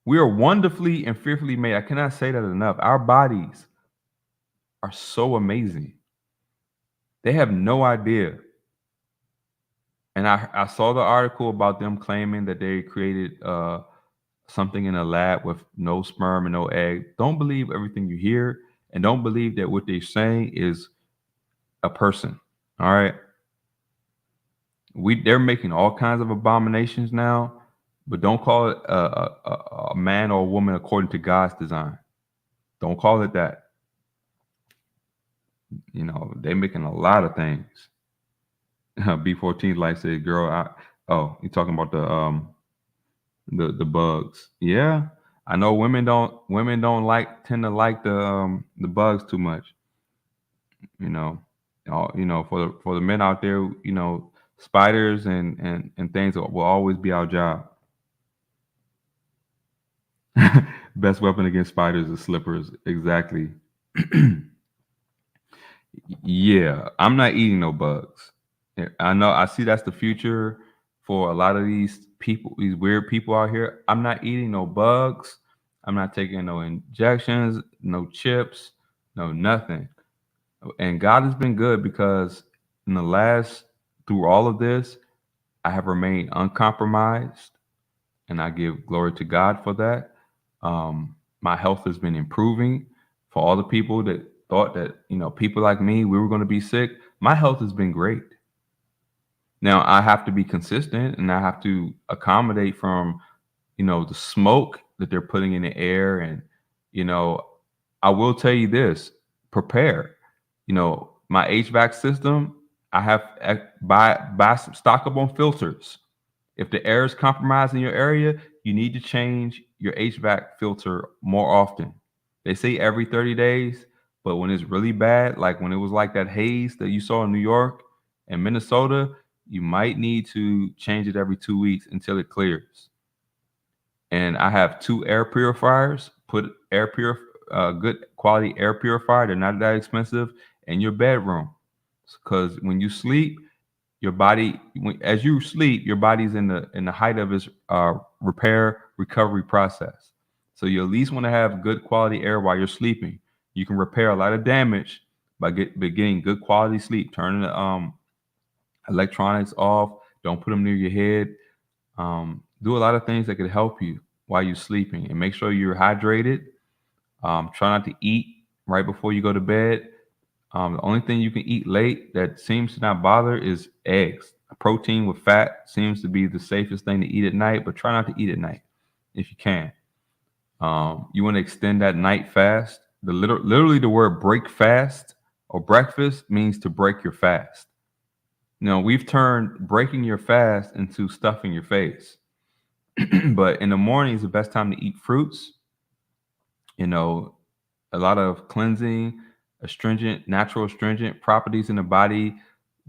A: We are wonderfully and fearfully made. I cannot say that enough. Our bodies are so amazing. They have no idea. And I saw the article about them claiming that they created something in a lab with no sperm and no egg. Don't believe everything you hear, and don't believe that what they're saying is a person. All right. They're making all kinds of abominations now, but don't call it a man or a woman according to God's design. Don't call it that. They're making a lot of things. B14 like said, girl, you're talking about the bugs. Yeah. I know women don't tend to like the bugs too much. For the men out there, spiders and things will always be our job. Best weapon against spiders is slippers. Exactly. Yeah, I'm not eating no bugs. I know. I see that's the future for a lot of these people, these weird people out here. I'm not eating no bugs. I'm not taking no injections, no chips, no nothing. And God has been good because through all of this, I have remained uncompromised, and I give glory to God for that. My health has been improving. For all the people that thought that, people like me, we were going to be sick, my health has been great. Now I have to be consistent, and I have to accommodate from, the smoke that they're putting in the air. And, I will tell you this, prepare. My HVAC system, I have buy some stock up on filters. If the air is compromised in your area, you need to change your HVAC filter more often. They say every 30 days, but when it's really bad, like when it was like that haze that you saw in New York and Minnesota, you might need to change it every 2 weeks until it clears. And I have 2 air purifiers. Put good quality air purifier. They're not that expensive in your bedroom, because when you sleep, your body, as you sleep, your body's in the height of its repair recovery process. So you at least want to have good quality air while you're sleeping. You can repair a lot of damage by getting good quality sleep. Turning the electronics off. Don't put them near your head. Do a lot of things that could help you while you're sleeping, and make sure you're hydrated. Try not to eat right before you go to bed. The only thing you can eat late that seems to not bother is eggs. Protein with fat seems to be the safest thing to eat at night, but try not to eat at night if you can. You want to extend that night fast. Literally the word break fast or breakfast means to break your fast. We've turned breaking your fast into stuffing your face. But in the morning is the best time to eat fruits. A lot of cleansing, natural astringent properties in the body,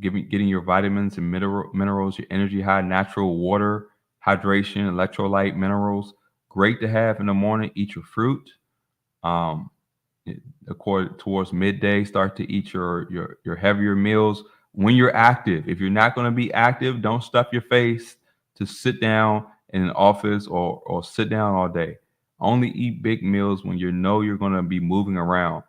A: getting your vitamins and minerals, your energy high, natural water, hydration, electrolyte, minerals. Great to have in the morning. Eat your fruit. Towards midday, start to eat your heavier meals when you're active. If you're not going to be active, don't stuff your face to sit down in an office or sit down all day. Only eat big meals when you're going to be moving around.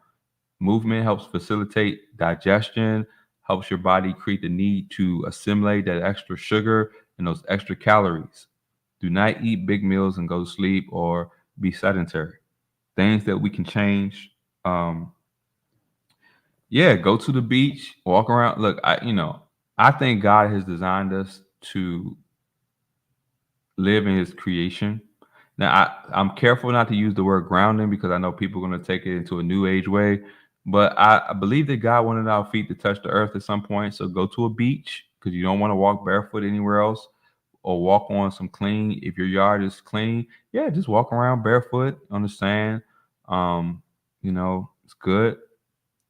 A: Movement helps facilitate digestion, helps your body create the need to assimilate that extra sugar and those extra calories. Do not eat big meals and go to sleep or be sedentary. Things that we can change. Go to the beach, walk around. Look, I think God has designed us to live in his creation. Now, I'm careful not to use the word grounding, because I know people are going to take it into a new age way. But I believe that God wanted our feet to touch the earth at some point. So go to a beach, because you don't want to walk barefoot anywhere else or walk on some clean. If your yard is clean, yeah, just walk around barefoot on the sand. Um, it's good.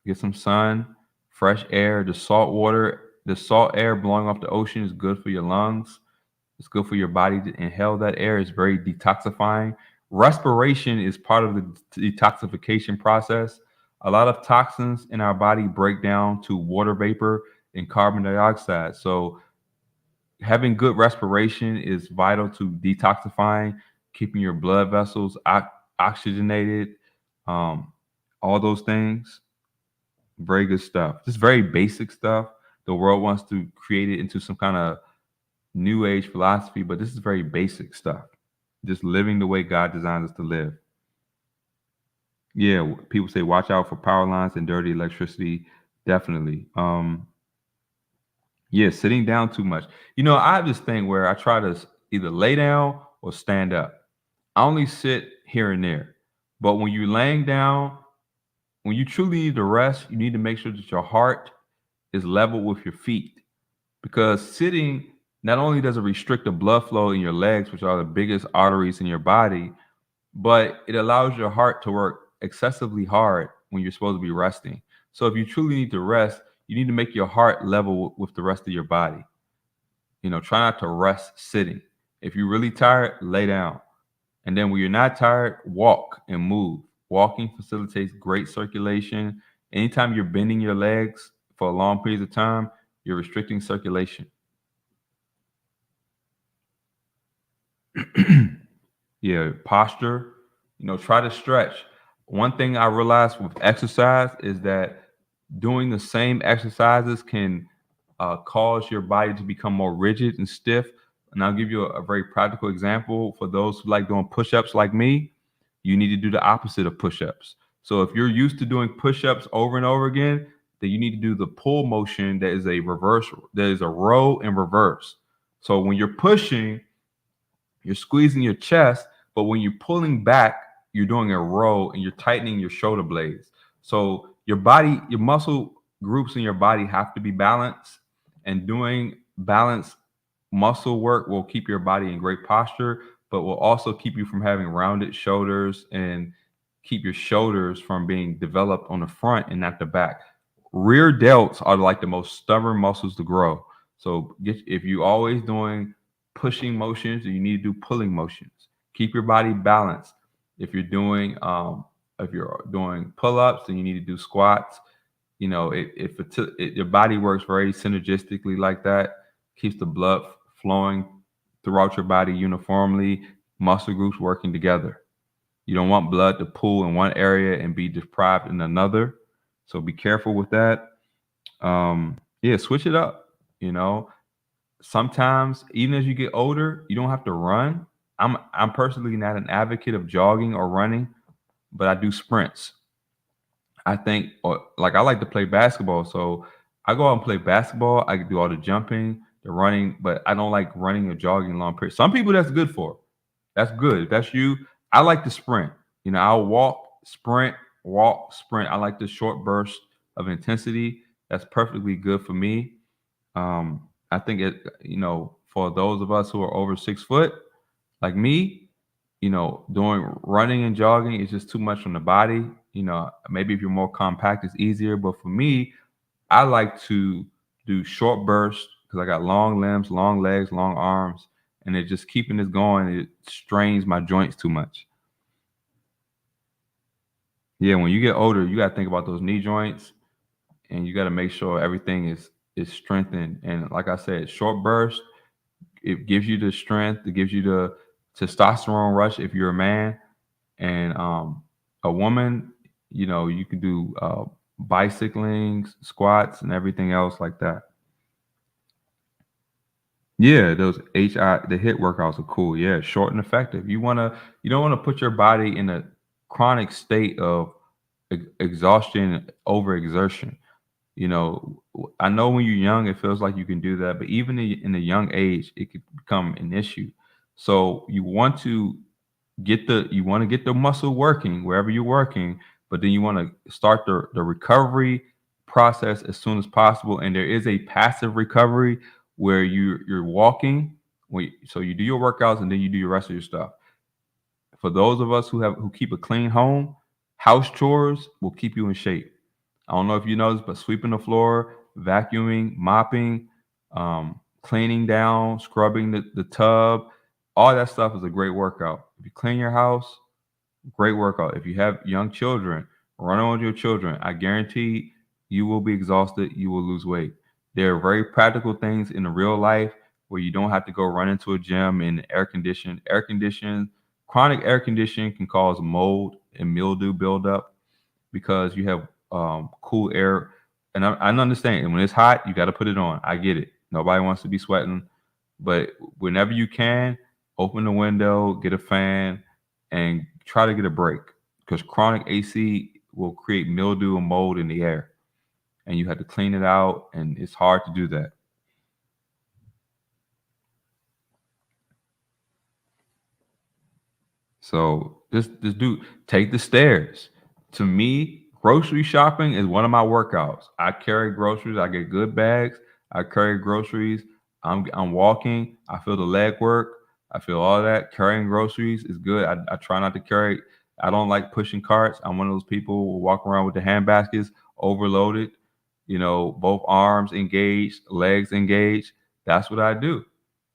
A: Get some sun, fresh air. The salt water, the salt air blowing off the ocean is good for your lungs. It's good for your body to inhale that air. It's very detoxifying. Respiration is part of the detoxification process. A lot of toxins in our body break down to water vapor and carbon dioxide. So having good respiration is vital to detoxifying, keeping your blood vessels oxygenated, um, all those things. Very good stuff. Just very basic stuff. The world wants to create it into some kind of new age philosophy, but this is very basic stuff. Just living the way God designed us to live. Yeah, people say watch out for power lines and dirty electricity. Definitely. Yeah, sitting down too much. I have this thing where I try to either lay down or stand up. I only sit here and there. But when you're laying down, when you truly need to rest, you need to make sure that your heart is level with your feet. Because sitting not only does it restrict the blood flow in your legs, which are the biggest arteries in your body, but it allows your heart to work excessively hard when you're supposed to be resting. So if you truly need to rest, you need to make your heart level with the rest of your body. Try not to rest sitting. If you're really tired, lay down. And then when you're not tired, walk and move. Walking facilitates great circulation. Anytime you're bending your legs for a long period of time, you're restricting circulation. Yeah, posture, try to stretch. One thing I realized with exercise is that doing the same exercises can cause your body to become more rigid and stiff. And I'll give you a very practical example. For those who like doing push-ups like me, you need to do the opposite of push-ups. So if you're used to doing push-ups over and over again, then you need to do the pull motion that is a reverse, that is a row and reverse. So when you're pushing, you're squeezing your chest, but when you're pulling back, you're doing a row and you're tightening your shoulder blades. So your body, your muscle groups in your body have to be balanced, and doing balanced muscle work will keep your body in great posture, but will also keep you from having rounded shoulders and keep your shoulders from being developed on the front and not the back. Rear delts are like the most stubborn muscles to grow. So if you're always doing pushing motions, you need to do pulling motions. Keep your body balanced. If you're doing pull-ups, then you need to do squats. Your body works very synergistically like that, keeps the blood flowing throughout your body uniformly, muscle groups working together. You don't want blood to pool in one area and be deprived in another. So be careful with that. Yeah, switch it up. Sometimes even as you get older, you don't have to run. I'm personally not an advocate of jogging or running, but I do sprints. I think, or like I like to play basketball, so I go out and play basketball. I can do all the jumping, the running, but I don't like running or jogging long periods. Some people that's good for. That's good. If that's you. I like to sprint. I'll walk, sprint. I like the short burst of intensity. That's perfectly good for me. I think for those of us who are over 6 foot, like me, doing running and jogging is just too much on the body. Maybe if you're more compact, it's easier. But for me, I like to do short bursts because I got long limbs, long legs, long arms, and it just keeping this going. It strains my joints too much. Yeah, when you get older, you got to think about those knee joints, and you got to make sure everything is strengthened. And like I said, short burst, it gives you the strength, it gives you the testosterone rush if you're a man, and a woman, you can do bicycling, squats, and everything else like that. Yeah, those the HIIT workouts are cool. Yeah, short and effective. You don't want to put your body in a chronic state of exhaustion, overexertion. I know when you're young, it feels like you can do that, but even in a young age, it could become an issue. So you want to get the muscle working wherever you're working, but then you want to start the recovery process as soon as possible. And there is a passive recovery where you're walking. So you do your workouts and then you do your rest of your stuff. For those of us who keep a clean home, house chores will keep you in shape. I don't know if you know this, but sweeping the floor, vacuuming, mopping, cleaning down, scrubbing the tub, all that stuff is a great workout. If you clean your house, great workout. If you have young children, run on with your children. I guarantee you will be exhausted. You will lose weight. There are very practical things in the real life where you don't have to go run into a gym and air condition. Chronic air conditioning can cause mold and mildew buildup because you have cool air. And I understand. And when it's hot, you got to put it on. I get it. Nobody wants to be sweating. But whenever you can, open the window, get a fan, and try to get a break because chronic AC will create mildew and mold in the air. And you have to clean it out. And it's hard to do that. So just take the stairs. To me, grocery shopping is one of my workouts. I carry groceries. I get good bags. I carry groceries. I'm walking. I feel the leg work. I feel all that. Carrying groceries is good. I try not to carry. I don't like pushing carts. I'm one of those people who walk around with the hand baskets overloaded. Both arms engaged, legs engaged. That's what I do.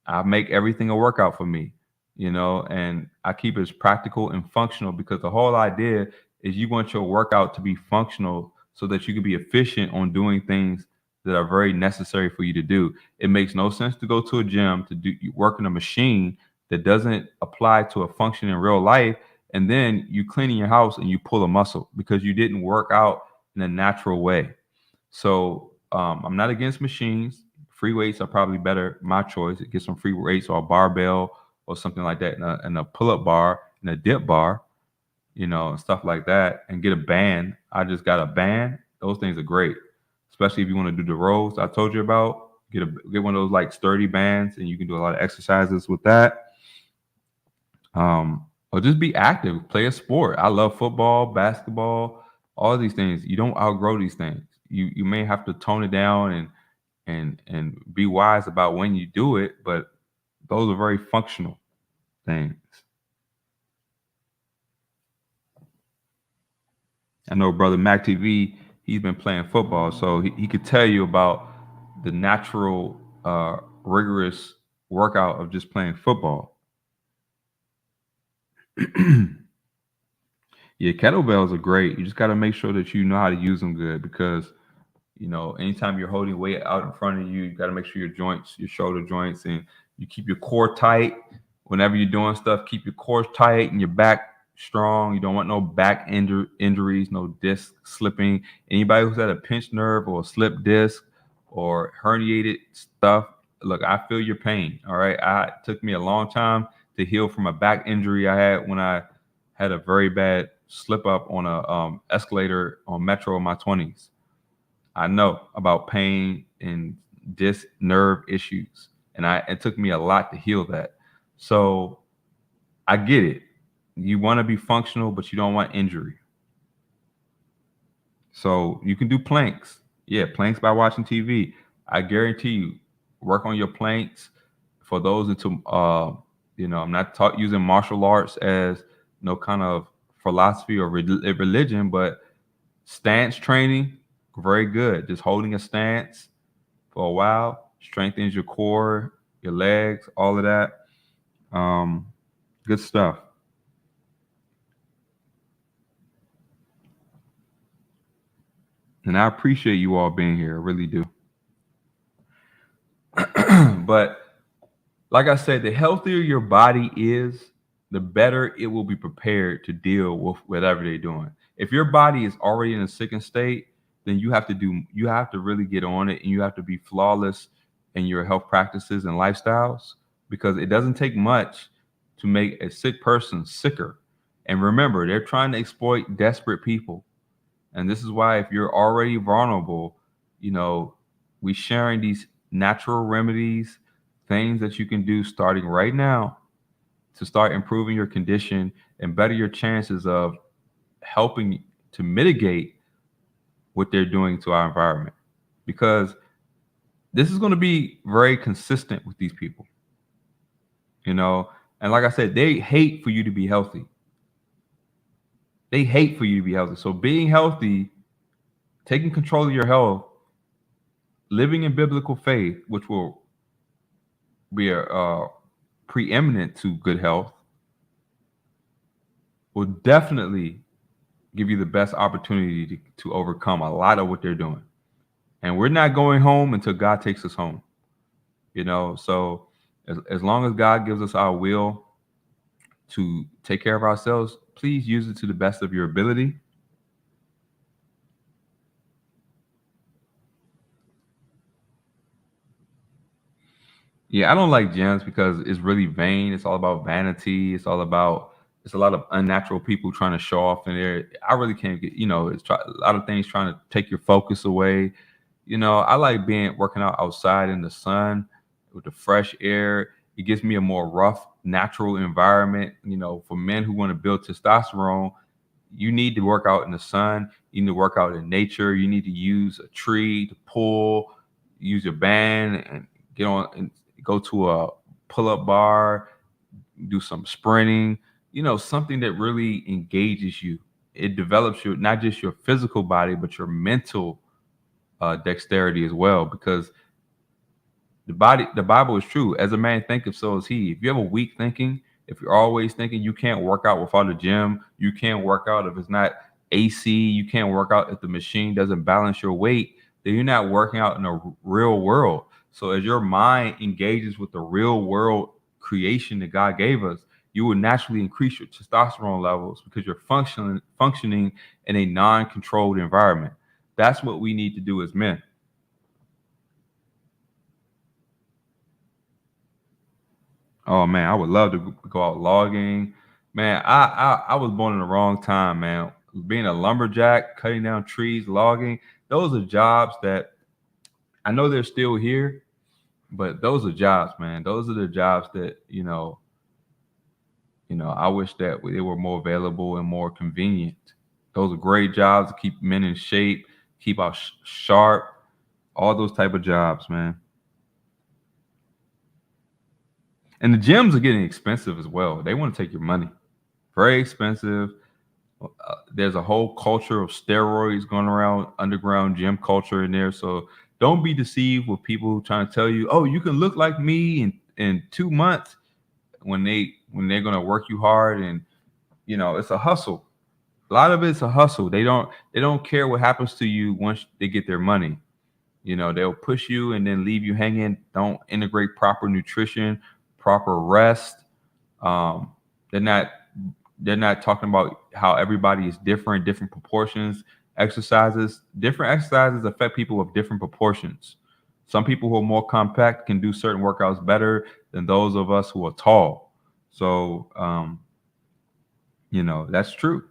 A: I make everything a workout for me, and I keep it as practical and functional because the whole idea is you want your workout to be functional so that you can be efficient on doing things that are very necessary for you to do. It makes no sense to go to a gym to do work in a machine that doesn't apply to a function in real life, and then you clean in your house and you pull a muscle because you didn't work out in a natural way. So I'm not against machines. Free weights are probably better. My choice. Get some free weights or a barbell or something like that, and a pull-up bar and a dip bar, and stuff like that. And get a band. I just got a band. Those things are great, especially if you want to do the rows I told you about. Get one of those like sturdy bands, and you can do a lot of exercises with that. Or just be active. Play a sport. I love football, basketball, all these things. You don't outgrow these things. You may have to tone it down and be wise about when you do it, but those are very functional things. I know brother Mac TV, he's been playing football, so he could tell you about the natural rigorous workout of just playing football. Yeah, kettlebells are great. You just got to make sure that you know how to use them good because anytime you're holding weight out in front of you, you got to make sure your shoulder joints, and you keep your core tight. Whenever you're doing stuff, keep your core tight and your back strong. You don't want no back injuries, no disc slipping. Anybody who's had a pinched nerve or a slip disc or herniated stuff, look, I feel your pain. All right. It took me a long time to heal from a back injury I had when I had a very bad slip up on a escalator on Metro in my 20s. I know about pain and disc nerve issues, and it took me a lot to heal that. So I get it. You want to be functional, but you don't want injury. So you can do planks. Yeah, planks by watching TV. I guarantee you, work on your planks. For those into, I'm not using martial arts as no kind of philosophy or religion, but stance training, very good. Just holding a stance for a while strengthens your core, your legs, all of that. Good stuff. And I appreciate you all being here. I really do. But like I said, the healthier your body is, the better it will be prepared to deal with whatever they're doing. If your body is already in a sickened state, then you have to really get on it, and you have to be flawless in your health practices and lifestyles because it doesn't take much to make a sick person sicker. And remember, they're trying to exploit desperate people. And this is why if you're already vulnerable, we sharing these natural remedies, things that you can do starting right now to start improving your condition and better your chances of helping to mitigate what they're doing to our environment. Because this is going to be very consistent with these people, you know. And like I said, they hate for you to be healthy. They hate for you to be healthy. So being healthy, taking control of your health, living in biblical faith, which will be a preeminent to good health, will definitely give you the best opportunity to overcome a lot of what they're doing. And we're not going home until God takes us home, you know. So as long as God gives us our will to take care of ourselves, please use it to the best of your ability. Yeah, I don't like gyms because it's really vain. It's all about vanity. It's a lot of unnatural people trying to show off in there. I really can't get, a lot of things trying to take your focus away. I like working out outside in the sun with the fresh air. It gives me a more rough, natural environment. For men who want to build testosterone, you need to work out in the sun. You need to work out in nature. You need to use a tree to pull, use your band and get on and go to a pull-up bar, do some sprinting, something that really engages you. It develops your not just your physical body, but your mental dexterity as well, because the Bible is true. As a man thinketh, so is he. If you have a weak thinking, if you're always thinking you can't work out without a gym, you can't work out if it's not AC, you can't work out if the machine doesn't balance your weight, then you're not working out in a real world. So as your mind engages with the real world creation that God gave us, you will naturally increase your testosterone levels because you're functioning in a non-controlled environment. That's what we need to do as men. Oh man, I would love to go out logging. Man, I was born in the wrong time, man. Being a lumberjack, cutting down trees, logging, those are jobs that I know they're still here, but those are jobs, man. Those are the jobs that, I wish that they were more available and more convenient. Those are great jobs to keep men in shape, keep us sharp, all those type of jobs, man. And the gyms are getting expensive as well. They want to take your money. Very expensive. There's a whole culture of steroids going around, underground gym culture in there. So don't be deceived with people trying to tell you, "Oh, you can look like me in 2 months," when they're going to work you hard. And it's a hustle. A lot of it's a hustle. They don't care what happens to you once they get their money. They'll push you and then leave you hanging. Don't integrate proper nutrition, proper rest. Um, they're not they're not talking about how everybody is different proportions. Different exercises affect people with different proportions. Some people who are more compact can do certain workouts better than those of us who are tall. So, that's true.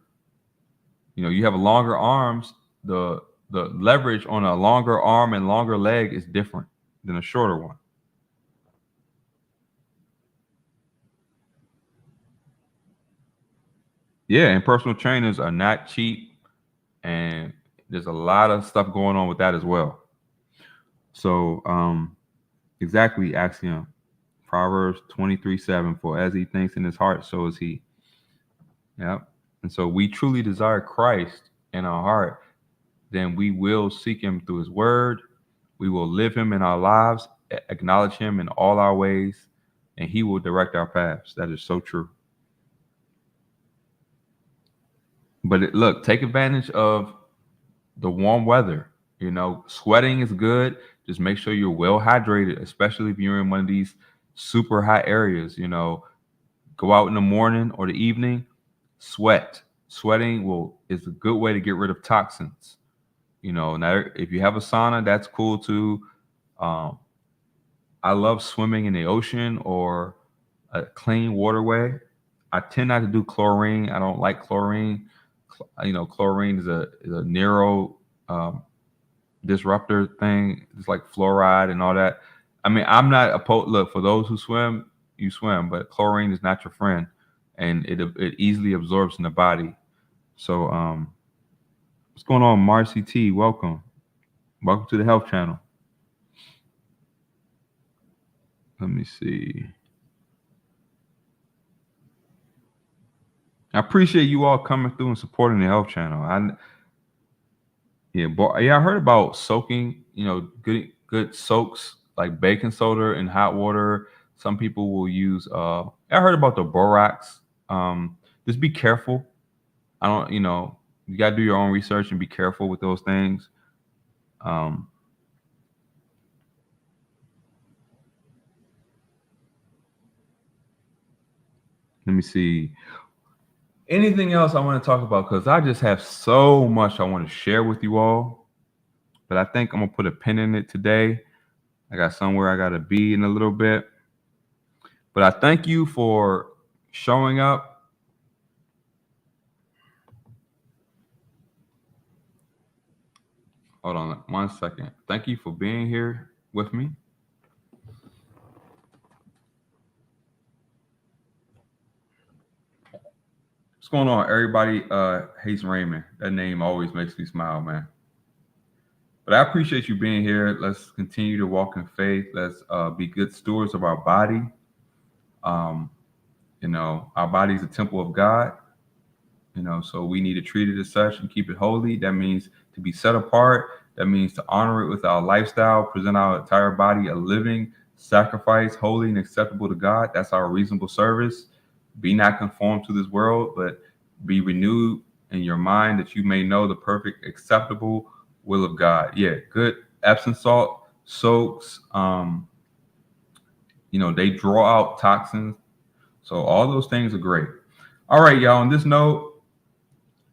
A: You have longer arms. The leverage on a longer arm and longer leg is different than a shorter one. Yeah, and personal trainers are not cheap, and there's a lot of stuff going on with that as well. So, exactly, Axiom. Proverbs 23:7, for as he thinks in his heart, so is he. Yeah. And so we truly desire Christ in our heart, then we will seek him through his word. We will live him in our lives, acknowledge him in all our ways, and he will direct our paths. That is so true. But look, take advantage of the warm weather. Sweating is good. Just make sure you're well hydrated, especially if you're in one of these super hot areas. Go out in the morning or the evening, sweat. Sweating is a good way to get rid of toxins. Now if you have a sauna, that's cool too. Um, I love swimming in the ocean or a clean waterway. I tend not to do chlorine. I don't like chlorine. Chlorine is a neuro disruptor thing. It's like fluoride and all that. I mean, I'm not opposed. Look, for those who swim, you swim, but chlorine is not your friend, and it easily absorbs in the body. So, what's going on, Marcy T? Welcome to the Health Channel. Let me see. I appreciate you all coming through and supporting the health channel. I heard about soaking, good soaks like baking soda and hot water. Some people will use I heard about the borax. Just be careful. I don't, you gotta do your own research and be careful with those things. Let me see. Anything else I want to talk about? Because I just have so much I want to share with you all. But I think I'm gonna put a pin in it today. I got somewhere I gotta be in a little bit. But I thank you for showing up. Hold on 1 second. Thank you for being here with me. What's going on, everybody? Hates Raymond. That name always makes me smile, man. But I appreciate you being here. Let's continue to walk in faith. Let's be good stewards of our body. Our body is a temple of God. So we need to treat it as such and keep it holy. That means to be set apart. That means to honor it with our lifestyle, present our entire body a living sacrifice, holy and acceptable to God. That's our reasonable service. Be not conformed to this world, but be renewed in your mind that you may know the perfect, acceptable will of God. Yeah, good Epsom salt soaks. They draw out toxins. So all those things are great. All right, y'all. On this note,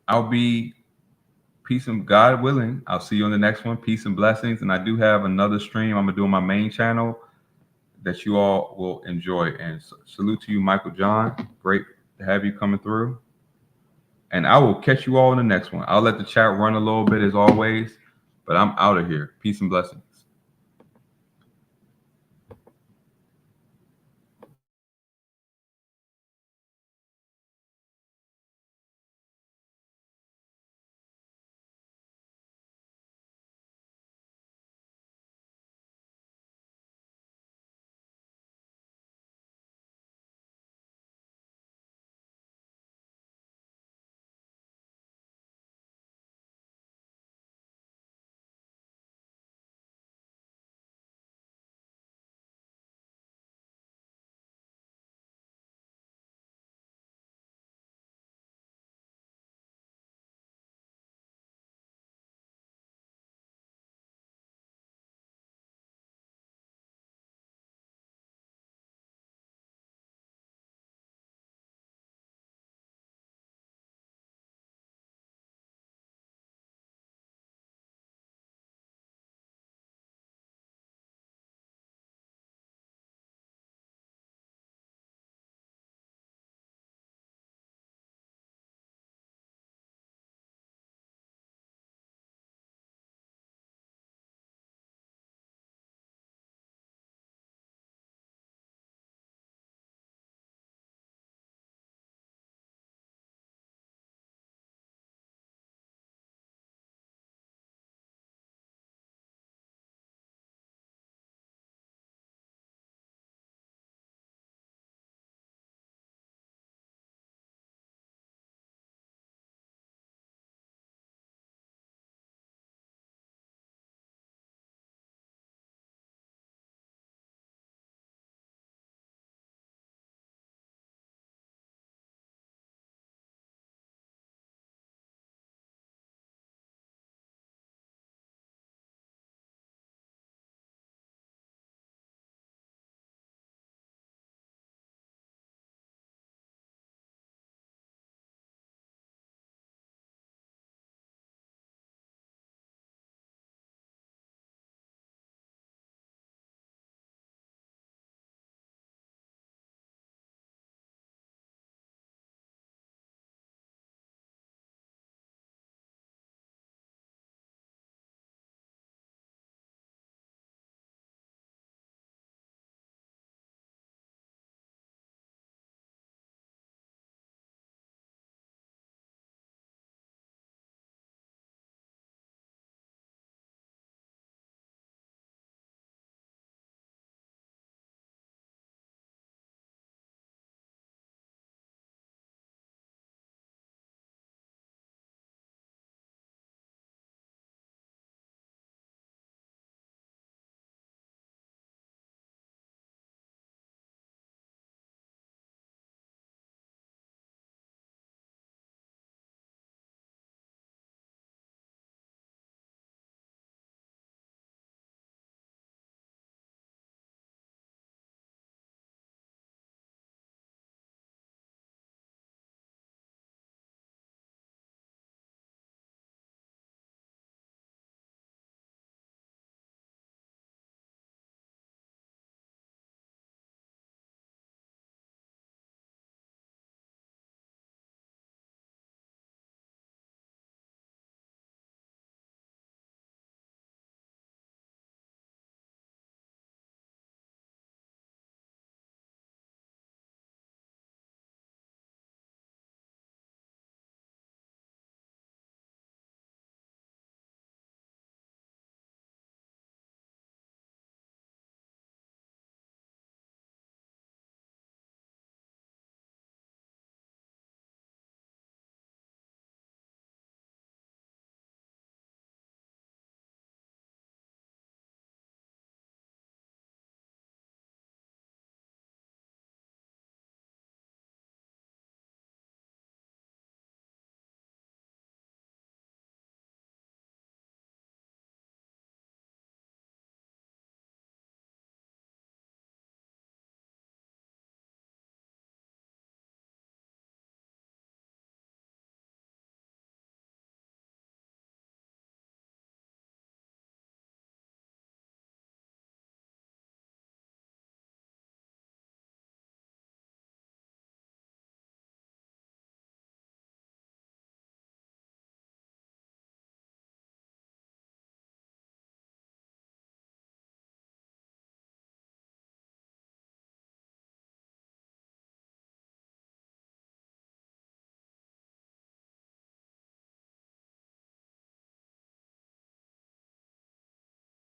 A: I'll be peace and God willing. I'll see you on the next one. Peace and blessings. And I do have another stream I'm gonna do on my main channel that you all will enjoy. And salute to you, Michael John. Great to have you coming through. And I will catch you all in the next one. I'll let the chat run a little bit as always, but I'm out of here. Peace and blessings.